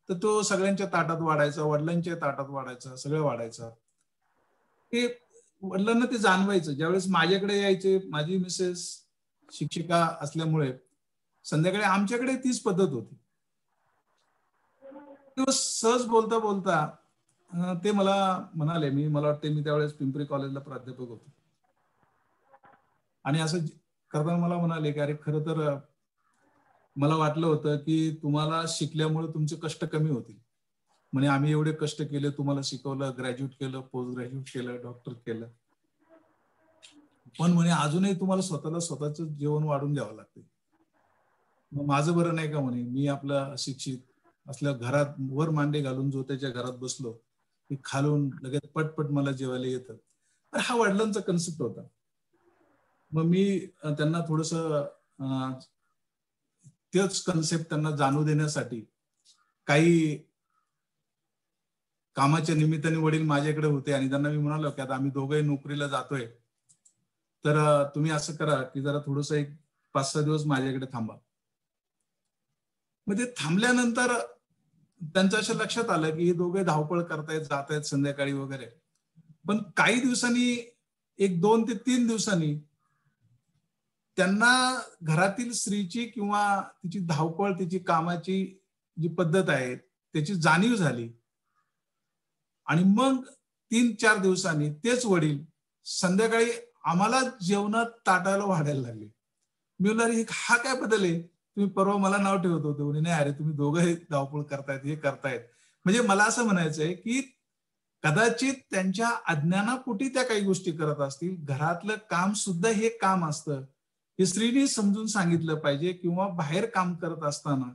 Speaker 4: तर तो सगळ्यांच्या ताटात वाढायचा, वडिलांच्या ताटात वाढायचा, सगळं वाढायचा. ते वडिलांना ते जाणवायचं. ज्यावेळेस माझ्याकडे यायचे, माझी मिसेस शिक्षिका असल्यामुळे संध्याकाळी आमच्याकडे तीच पद्धत होती. सहज बोलता बोलता ते मला म्हणाले, मला वाटते मी त्यावेळेस पिंपरी कॉलेजला प्राध्यापक होतो, आणि असं करताना मला म्हणाले की अरे खरं तर मला वाटलं होतं की तुम्हाला शिकल्यामुळे तुमचे कष्ट कमी होतील. म्हणे आम्ही एवढे कष्ट केले, तुम्हाला शिकवलं, ग्रॅज्युएट केलं, पोस्ट ग्रॅज्युएट केलं, डॉक्टर केलं, पण म्हणे अजूनही तुम्हाला स्वतःच जेवण वाढून द्यावं लागते. मग माझं बरं नाही का म्हणे, मी आपलं शिक्षित असल्या घरात वर मांडे घालून जो त्याच्या घरात बसलो की खालून लगेच पटपट मला जेवायला येतं. तर हा वडिलांचा कन्सेप्ट होता. मग मी त्यांना थोडस तेच कन्सेप्ट त्यांना जाणू देण्यासाठी काही कामाच्या निमित्ताने वडील माझ्याकडे होते आणि त्यांना मी म्हणालो की आता आम्ही दोघंही नोकरीला जातोय, तर तुम्ही असं करा की जरा थोडस एक 5-6 दिवस माझ्याकडे थांबा. मग ते थांबल्यानंतर त्यांच्या अशा लक्षात आलं की हे दोघे धावपळ करतायत, जात आहेत संध्याकाळी वगैरे. पण काही दिवसांनी, 1-2 ते 3 दिवसांनी त्यांना घरातील स्त्रीची किंवा तिची धावपळ, तिची कामाची जी पद्धत आहे त्याची जाणीव झाली. आणि मग 3-4 दिवसांनी तेच वडील संध्याकाळी आम्हाला जेवणात ताटायला वाढायला लागले. मी म्हणलं अरे हा काय बदल आहे, तुम्ही परवा मला नाव ठेवत होते. म्हणे नाही अरे तुम्ही दोघं धावपळ करतायत, हे करतायत. म्हणजे मला असं म्हणायचंय की कदाचित त्यांच्या अज्ञानापोटी त्या काही गोष्टी करत असतील. घरातलं काम सुद्धा हे काम असतं हे स्त्रीने समजून सांगितलं पाहिजे, किंवा बाहेर काम करत असताना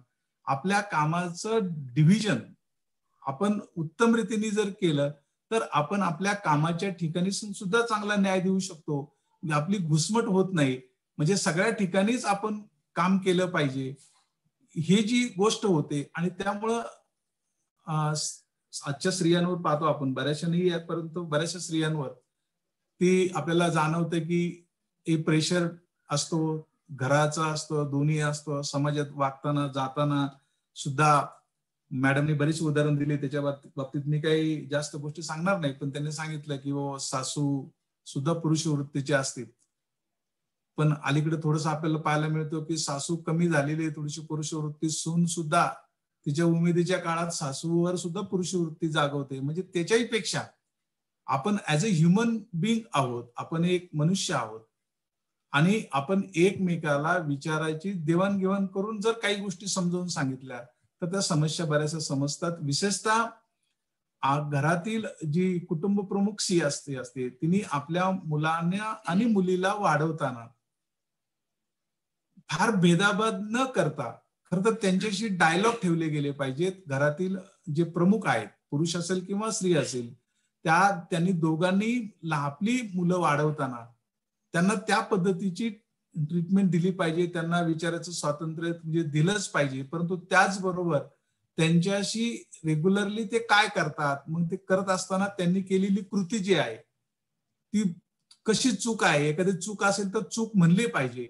Speaker 4: आपल्या कामाचं डिव्हिजन आपण उत्तम रीतीने जर केलं तर आपण आपल्या कामाच्या ठिकाणी सुद्धा चांगला न्याय देऊ शकतो. आपली घुसमट होत नाही, म्हणजे सगळ्या ठिकाणीच आपण काम केलं पाहिजे, ही जी गोष्ट होते. आणि त्यामुळं आजच्या स्त्रियांवर पाहतो आपण, बऱ्याचशा नाही आहे परंतु बऱ्याचशा स्त्रियांवर ती आपल्याला जाणवतं की हे प्रेशर असतो, घराचा असतो, दोन्ही असतो. समाजात वागताना जाताना सुद्धा मॅडमनी बरीच उदाहरण दिली, त्याच्या बाबतीत मी काही जास्त गोष्टी सांगणार नाही, पण त्यांनी सांगितलं की सासू सुद्धा पुरुष वृत्तीचे असते. पण अलीकडे थोडस आपल्याला पाहायला मिळतो की सासू कमी झालेली थोडीशी पुरुष वृत्ती, सून सुद्धा तिच्या उमेदीच्या काळात सासूवर सुद्धा पुरुष वृत्ती जागवते. म्हणजे त्याच्याही पेक्षा आपण ऍज अ ह्युमन बिंग आहोत, आपण एक मनुष्य आहोत, आणि आपण एकमेकाला विचारायची देवाणघेवाण करून जर काही गोष्टी समजावून सांगितल्या तर त्या समस्या बऱ्याचशा समजतात. विशेषतः घरातील जी कुटुंब प्रमुख स्त्री असते तिने आपल्या मुलांना आणि मुलीला वाढवताना फार भेदाभेद न करता खरं तर त्यांच्याशी डायलॉग ठेवले गेले पाहिजेत. घरातील जे प्रमुख आहेत, पुरुष असेल किंवा स्त्री असेल, त्यांनी दोघांनी आपली मुलं वाढवताना त्यांना त्या पद्धतीची ट्रीटमेंट दिली पाहिजे. त्यांना विचारायचं स्वातंत्र्य म्हणजे दिलंच पाहिजे. परंतु त्याचबरोबर त्यांच्याशी रेग्युलरली ते काय करतात, मग ते करत असताना त्यांनी केलेली कृती जी आहे ती कशी चूक आहे, एखादी चूक असेल तर चूक म्हणली पाहिजे.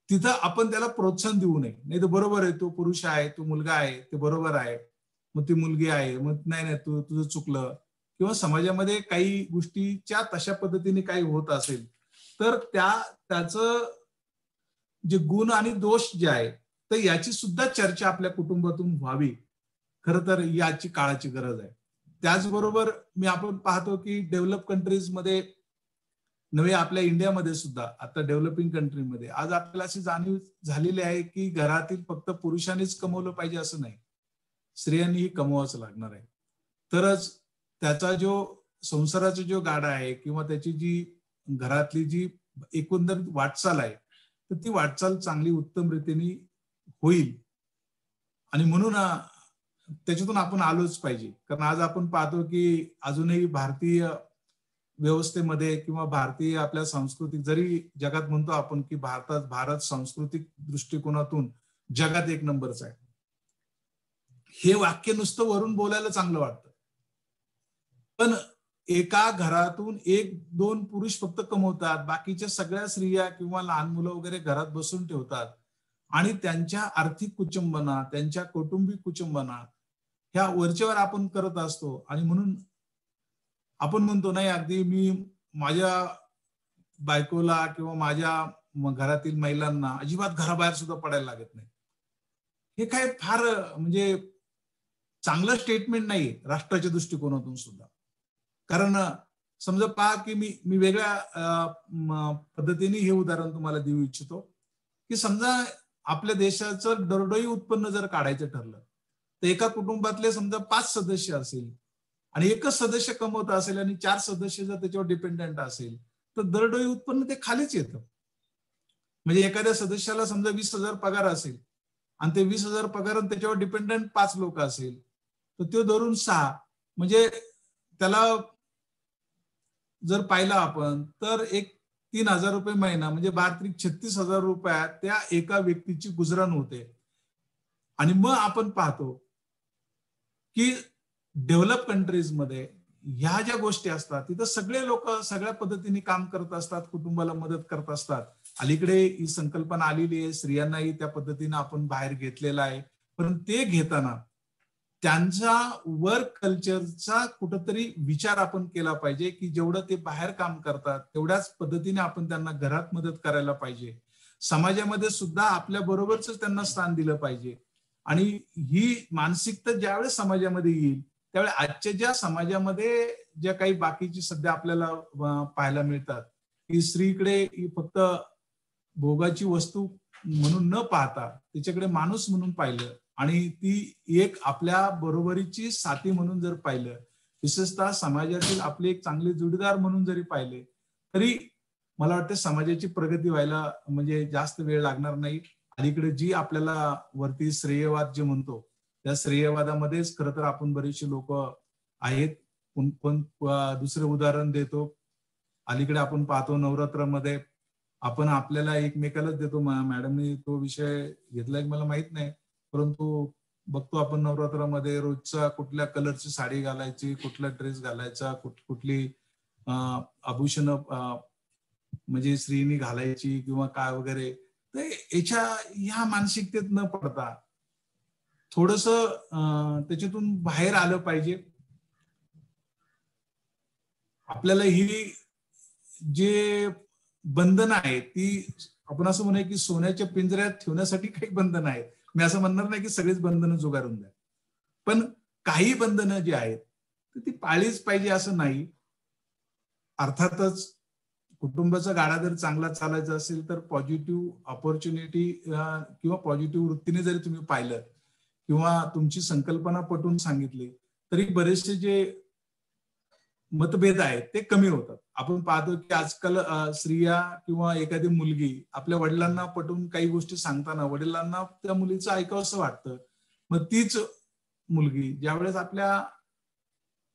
Speaker 4: तिथं आपण त्याला प्रोत्साहन देऊ नये. नाही तर बरोबर आहे, तो पुरुष आहे, तो मुलगा आहे, ते बरोबर आहे, मग ती मुलगी आहे, मग नाही तुझं चुकलं, किंवा समाजामध्ये काही गोष्टीच्या तशा पद्धतीने काही होत असेल तर त्याचं जे गुण आणि दोष जे आहे तर याची सुद्धा चर्चा आपल्या कुटुंबातून व्हावी. खरं तर याची काळाची गरज आहे. त्याचबरोबर आपण पाहतो की डेव्हलप कंट्रीज मध्ये नव्हे, आपल्या इंडियामध्ये सुद्धा आता डेव्हलपिंग कंट्रीमध्ये आज आपल्याला अशी जाणीव झालेली आहे की घरातील फक्त पुरुषांनीच कमवलं पाहिजे असं नाही, स्त्रियांनीही कमवावंच लागणार आहे. तरच त्याचा जो संसाराचा जो गाडा आहे किंवा त्याची जी घरातली जी एकंदर वाटचाल आहे तर ती वाटचाल चांगली उत्तम रीतीने होईल. आणि म्हणून त्याच्यातून आपण आलोच पाहिजे. कारण आज आपण पाहतो की अजूनही भारतीय व्यवस्थेमध्ये किंवा भारतीय आपल्या सांस्कृतिक, जरी जगात म्हणतो आपण की भारत सांस्कृतिक दृष्टिकोनातून जगात 1 नंबरचा आहे, हे वाक्य नुसतं वरून बोलायला चांगलं वाटतं, पण एका घरातून 1-2 पुरुष फक्त कमवतात, बाकीच्या सगळ्या स्त्रिया किंवा लहान मुलं वगैरे घरात बसून ठेवतात आणि त्यांच्या आर्थिक कुचंबना, त्यांच्या कौटुंबिक कुचंबना ह्या वरच्यावर आपण करत असतो. आणि म्हणून आपण म्हणतो नाही, अगदी मी माझ्या बायकोला किंवा माझ्या घरातील महिलांना अजिबात घराबाहेर सुद्धा पडायला लागत नाही. हे काय फार म्हणजे चांगलं स्टेटमेंट नाही राष्ट्राच्या दृष्टिकोनातून सुद्धा. कारण समजा पहा की मी वेगळ्या पद्धतीने हे उदाहरण तुम्हाला देऊ इच्छितो की समजा आपल्या देशाचं दरडोई उत्पन्न जर काढायचं ठरलं तर एका कुटुंबातले समजा 5 सदस्य असेल आणि एकच सदस्य कमवत असेल आणि 4 सदस्य जर त्याच्यावर डिपेंडंट असेल तर दरडोई उत्पन्न ते खालीच येतं. म्हणजे एखाद्या सदस्याला समजा 20,000 पगार असेल आणि ते 20,000 पगार त्याच्यावर डिपेंडंट 5 लोक असेल तर तो धरून 6, म्हणजे त्याला जर पाहिलं आपण तर एक 3,000 रुपये महिना म्हणजे 36,000 रुपयात त्या एका व्यक्तीची गुजराण होते. आणि मग आपण पाहतो की डेव्हलप कंट्रीज मध्ये ह्या ज्या गोष्टी असतात तिथं सगळे लोक सगळ्या पद्धतीने काम करत असतात, कुटुंबाला मदत करत असतात. अलीकडे ही संकल्पना आलेली आहे, स्त्रियांनाही त्या पद्धतीने आपण बाहेर घेतलेला आहे. पण ते घेताना त्यांचा वर्क कल्चरचा कुठंतरी विचार आपण केला पाहिजे की जेवढं ते बाहेर काम करतात तेवढ्याच पद्धतीने आपण त्यांना घरात मदत करायला पाहिजे. समाजामध्ये सुद्धा आपल्या बरोबरच त्यांना स्थान दिलं पाहिजे. आणि ही मानसिकता ज्यावेळेस समाजामध्ये येईल त्यावेळेस आजच्या ज्या समाजामध्ये ज्या काही बाकीची सध्या आपल्याला पाहायला मिळतात की स्त्रीकडे फक्त भोगाची वस्तू म्हणून न पाहता तिच्याकडे माणूस म्हणून पाहिलं आणि ती एक आपल्या बरोबरीची साथी म्हणून जर पाहिलं, विशेषतः समाजातील आपले एक चांगले जोडीदार म्हणून जरी पाहिले तरी मला वाटतं समाजाची प्रगती व्हायला म्हणजे जास्त वेळ लागणार नाही. अलीकडे जी आपल्याला वरती श्रेयवाद जे म्हणतो त्या श्रेयवादामध्येच खरं तर आपण बरेचसे लोक आहेत. पण दुसरे उदाहरण देतो, अलीकडे आपण पाहतो नवरात्रामध्ये आपण आपल्याला एकमेकालाच देतो. मॅडमनी तो विषय घेतलाय मला माहित नाही, परंतु बघतो आपण नवरात्रामध्ये रोजचा कुठल्या कलरची साडी घालायची, कुठला ड्रेस घालायचा, कुठली आभूषण म्हणजे स्त्रीनी घालायची किंवा काय वगैरे. तर ह्या मानसिकतेत न पडता थोडस त्याच्यातून बाहेर आलं पाहिजे. आपल्याला ही जे बंधन आहेत ती आपण असं म्हणूया की सोन्याच्या पिंजऱ्यात ठेवण्यासाठी काही बंधन आहेत. मी असं म्हणणार नाही की सगळीच बंधनं जुगारून द्या, पण काही बंधनं जी आहेत तर ती पाळलीच पाहिजे असं नाही. अर्थातच कुटुंबाचा गाडा जर चांगला चालायचा असेल तर पॉझिटिव्ह ऑपॉर्च्युनिटी किंवा पॉझिटिव्ह वृत्तीने जरी तुम्ही पाहिलं किंवा तुमची संकल्पना पटवून सांगितली तरी बरेचसे जे मतभेद आहेत ते कमी होतात. आपण पाहतो की आजकाल स्त्रिया किंवा एखादी मुलगी आपल्या वडिलांना पटवून काही गोष्टी सांगताना वडिलांना त्या मुलीचं ऐकावंसं वाटतं. मग तीच मुलगी ज्यावेळेस आपल्या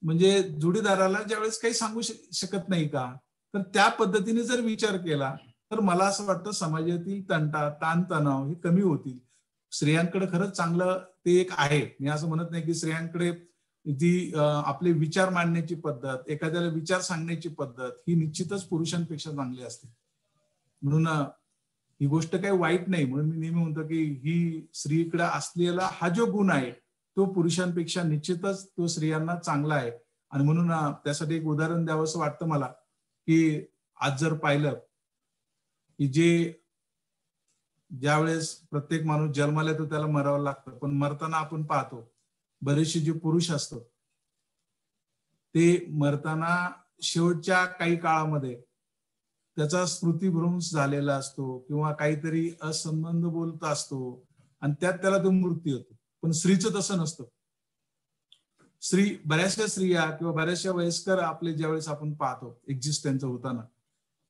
Speaker 4: म्हणजे जोडीदाराला ज्यावेळेस काही सांगू शकत नाही का, तर त्या पद्धतीने जर विचार केला तर मला असं वाटतं समाजातील ताणतणाव हे कमी होतील. स्त्रियांकडे खरंच चांगलं ते एक आहे. मी असं म्हणत नाही की स्त्रियांकडे जी आपले विचार मांडण्याची पद्धत, एखाद्याला विचार सांगण्याची पद्धत ही निश्चितच पुरुषांपेक्षा चांगली असते. म्हणून ही गोष्ट काही वाईट नाही. म्हणून मी नेहमी म्हणतो की ही स्त्रीकडे असलेला हा जो गुण आहे तो पुरुषांपेक्षा निश्चितच तो स्त्रियांना चांगला आहे. आणि म्हणून त्यासाठी एक उदाहरण द्यावं असं वाटतं मला की आज जर पाहिलं की ज्यावेळेस प्रत्येक माणूस जन्माला येतो त्याला मरावं लागतं, पण मरताना आपण पाहतो बरेचसे जे पुरुष असतात ते मरताना शेवटच्या काही काळामध्ये त्याचा स्मृतिभ्रंश झालेला असतो किंवा काहीतरी असंबंध बोलत असतो आणि त्यात त्याला तो मृत्यू येतो. पण स्त्रीचं तसं नसतं. बऱ्याचशा स्त्रिया किंवा बऱ्याचशा वयस्कर आपले ज्यावेळेस आपण पाहतो एक्झिस्टन्स होताना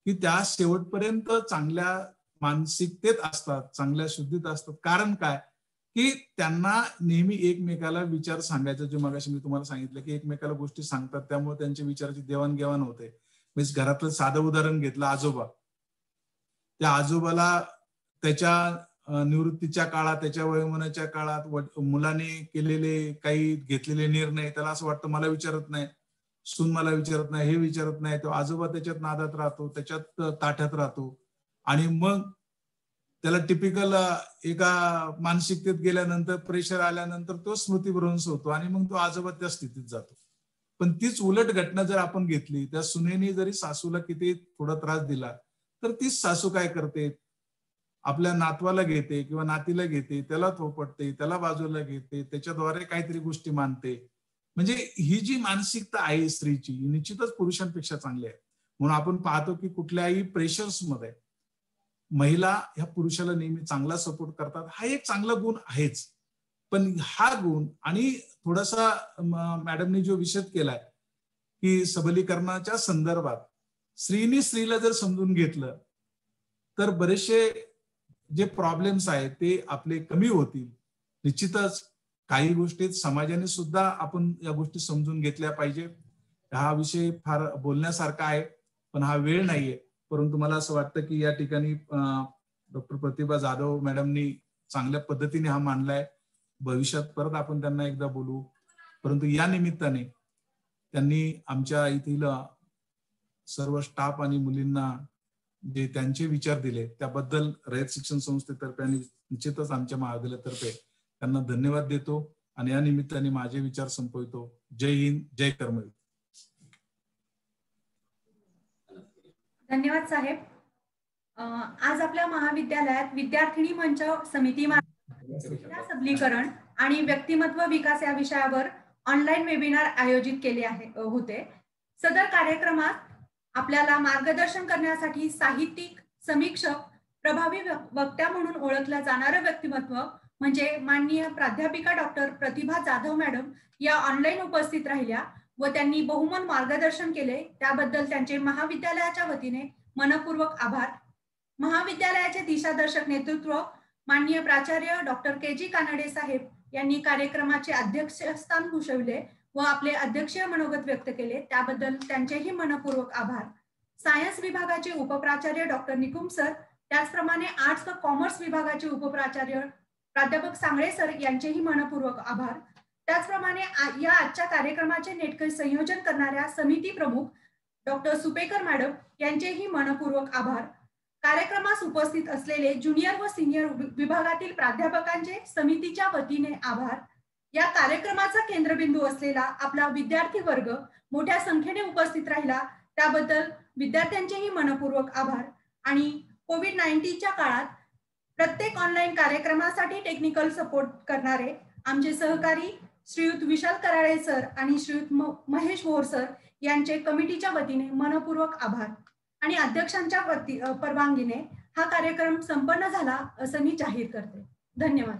Speaker 4: की त्या शेवटपर्यंत चांगल्या मानसिकतेत असतात, चांगल्या शुद्धीत असतात. कारण काय की त्यांना नेहमी एकमेकाला विचार सांगायचं, जे मगाशी मी तुम्हाला सांगितलं की एकमेकाला गोष्टी सांगतात त्यामुळे त्यांच्या विचाराची देवाणघेवाण होते. म्हणजे घरातलं साधं उदाहरण घेतलं, आजोबा, त्या आजोबाला त्याच्या निवृत्तीच्या काळात, त्याच्या वयोमानाच्या काळात मुलाने केलेले काही घेतलेले निर्णय त्याला असं वाटतं मला विचारत नाही, सून मला विचारत नाही, हे विचारत नाही, तो आजोबा त्याच्यात नादात राहतो, त्याच्यात ताठ्यात राहतो, आणि मग त्याला टिपिकल एका मानसिकतेत गेल्यानंतर, प्रेशर आल्यानंतर तो स्मृतिभ्रंश होतो आणि मग तो आजोबा त्या स्थितीत जातो. पण तीच उलट घटना जर आपण घेतली, त्या सुनेनी जरी सासूला किती थोडा त्रास दिला, तर तीच सासू काय करते, आपल्या नातवाला घेते किंवा नातीला घेते, त्याला थोपटते, त्याला बाजूला घेते, त्याच्याद्वारे काहीतरी गोष्टी मानते. म्हणजे ही जी मानसिकता आहे स्त्रीची, ही निश्चितच पुरुषांपेक्षा चांगली आहे. म्हणून आपण पाहतो की कुठल्याही प्रेशर्स मध्ये महिला ह्या पुरुषाला नेहमी चांगला सपोर्ट करतात. हा एक चांगला गुण आहेच. पण हा गुण आणि थोडासा मॅडमनी जो विषद केलाय की सबलीकरणाच्या संदर्भात स्त्रीनी स्त्रीला जर समजून घेतलं तर बरेचसे जे प्रॉब्लेम्स आहेत ते आपले कमी होतील. निश्चितच काही गोष्टीत समाजाने सुद्धा आपण या गोष्टी समजून घेतल्या पाहिजे. हा विषय फार बोलण्यासारखा आहे, पण हा वेळ नाहीये. परंतु मला असं वाटतं की या ठिकाणी डॉक्टर प्रतिभा जाधव मॅडमनी चांगल्या पद्धतीने हा मांडलाय. भविष्यात परत आपण त्यांना एकदा बोलू. परंतु या निमित्ताने त्यांनी आमच्या येथील सर्व स्टाफ आणि मुलींना जे त्यांचे विचार दिले त्याबद्दल रयत शिक्षण संस्थेतर्फे आणि निश्चितच आमच्या महाविद्यालयातर्फे त्यांना धन्यवाद देतो आणि या निमित्ताने माझे विचार संपवितो. जय हिंद, जय कर्मवीर.
Speaker 1: धन्यवाद साहेब. आज आपल्या महाविद्यालयात विद्यार्थिनी मंच समिती सबलीकरण आणि व्यक्तिमत्व विकास या विषयावर ऑनलाईन वेबिनार आयोजित केले होते. सदर कार्यक्रमात आपल्याला मार्गदर्शन करण्यासाठी साहित्यिक, समीक्षक, प्रभावी वक्त्या म्हणून ओळखलं जाणारं व्यक्तिमत्व म्हणजे माननीय प्राध्यापिका डॉक्टर प्रतिभा जाधव मॅडम या ऑनलाईन उपस्थित राहिल्या व त्यांनी बहुमन मार्गदर्शन केले. त्याबद्दल त्यांचे महाविद्यालयाच्या वतीने मनपूर्वक आभार. महाविद्यालयाचे दिशादर्शक नेतृत्व माननीय प्राचार्य डॉक्टर के.जी. कानडे साहेब यांनी कार्यक्रमाचे अध्यक्षस्थान भूषवले व आपले अध्यक्षीय मनोगत व्यक्त केले. त्याबद्दल त्यांचेही मनपूर्वक आभार. सायन्स विभागाचे उपप्राचार्य डॉक्टर निकुम सर, त्याचप्रमाणे आर्ट्स व कॉमर्स विभागाचे उपप्राचार्य प्राध्यापक सांगळे सर यांचेही मनपूर्वक आभार. त्याचप्रमाणे या आजच्या कार्यक्रमाचे नेटके संयोजन करणाऱ्या समिती प्रमुख डॉक्टर सुपेकर मॅडम यांचेही मनपूर्वक आभार. कार्यक्रमास उपस्थित असलेले ज्युनियर व सिनियर विभागातील प्राध्यापकांचे समितीच्या वतीने आभार. या कार्यक्रमाचा केंद्रबिंदू असलेला आपला विद्यार्थी वर्ग मोठ्या संख्येने उपस्थित राहिला त्याबद्दल विद्यार्थ्यांचेही मनपूर्वक आभार. आणि कोविड-19च्या काळात प्रत्येक ऑनलाईन कार्यक्रमासाठी टेक्निकल सपोर्ट करणारे आमचे सहकारी श्रीयुत विशाल कराळे सर आणि श्रीयुत महेश भोर सर यांचे कमिटीच्या वतीने मनपूर्वक आभार. आणि अध्यक्षांच्या परवानगीने हा कार्यक्रम संपन्न झाला असं मी जाहीर करते. धन्यवाद.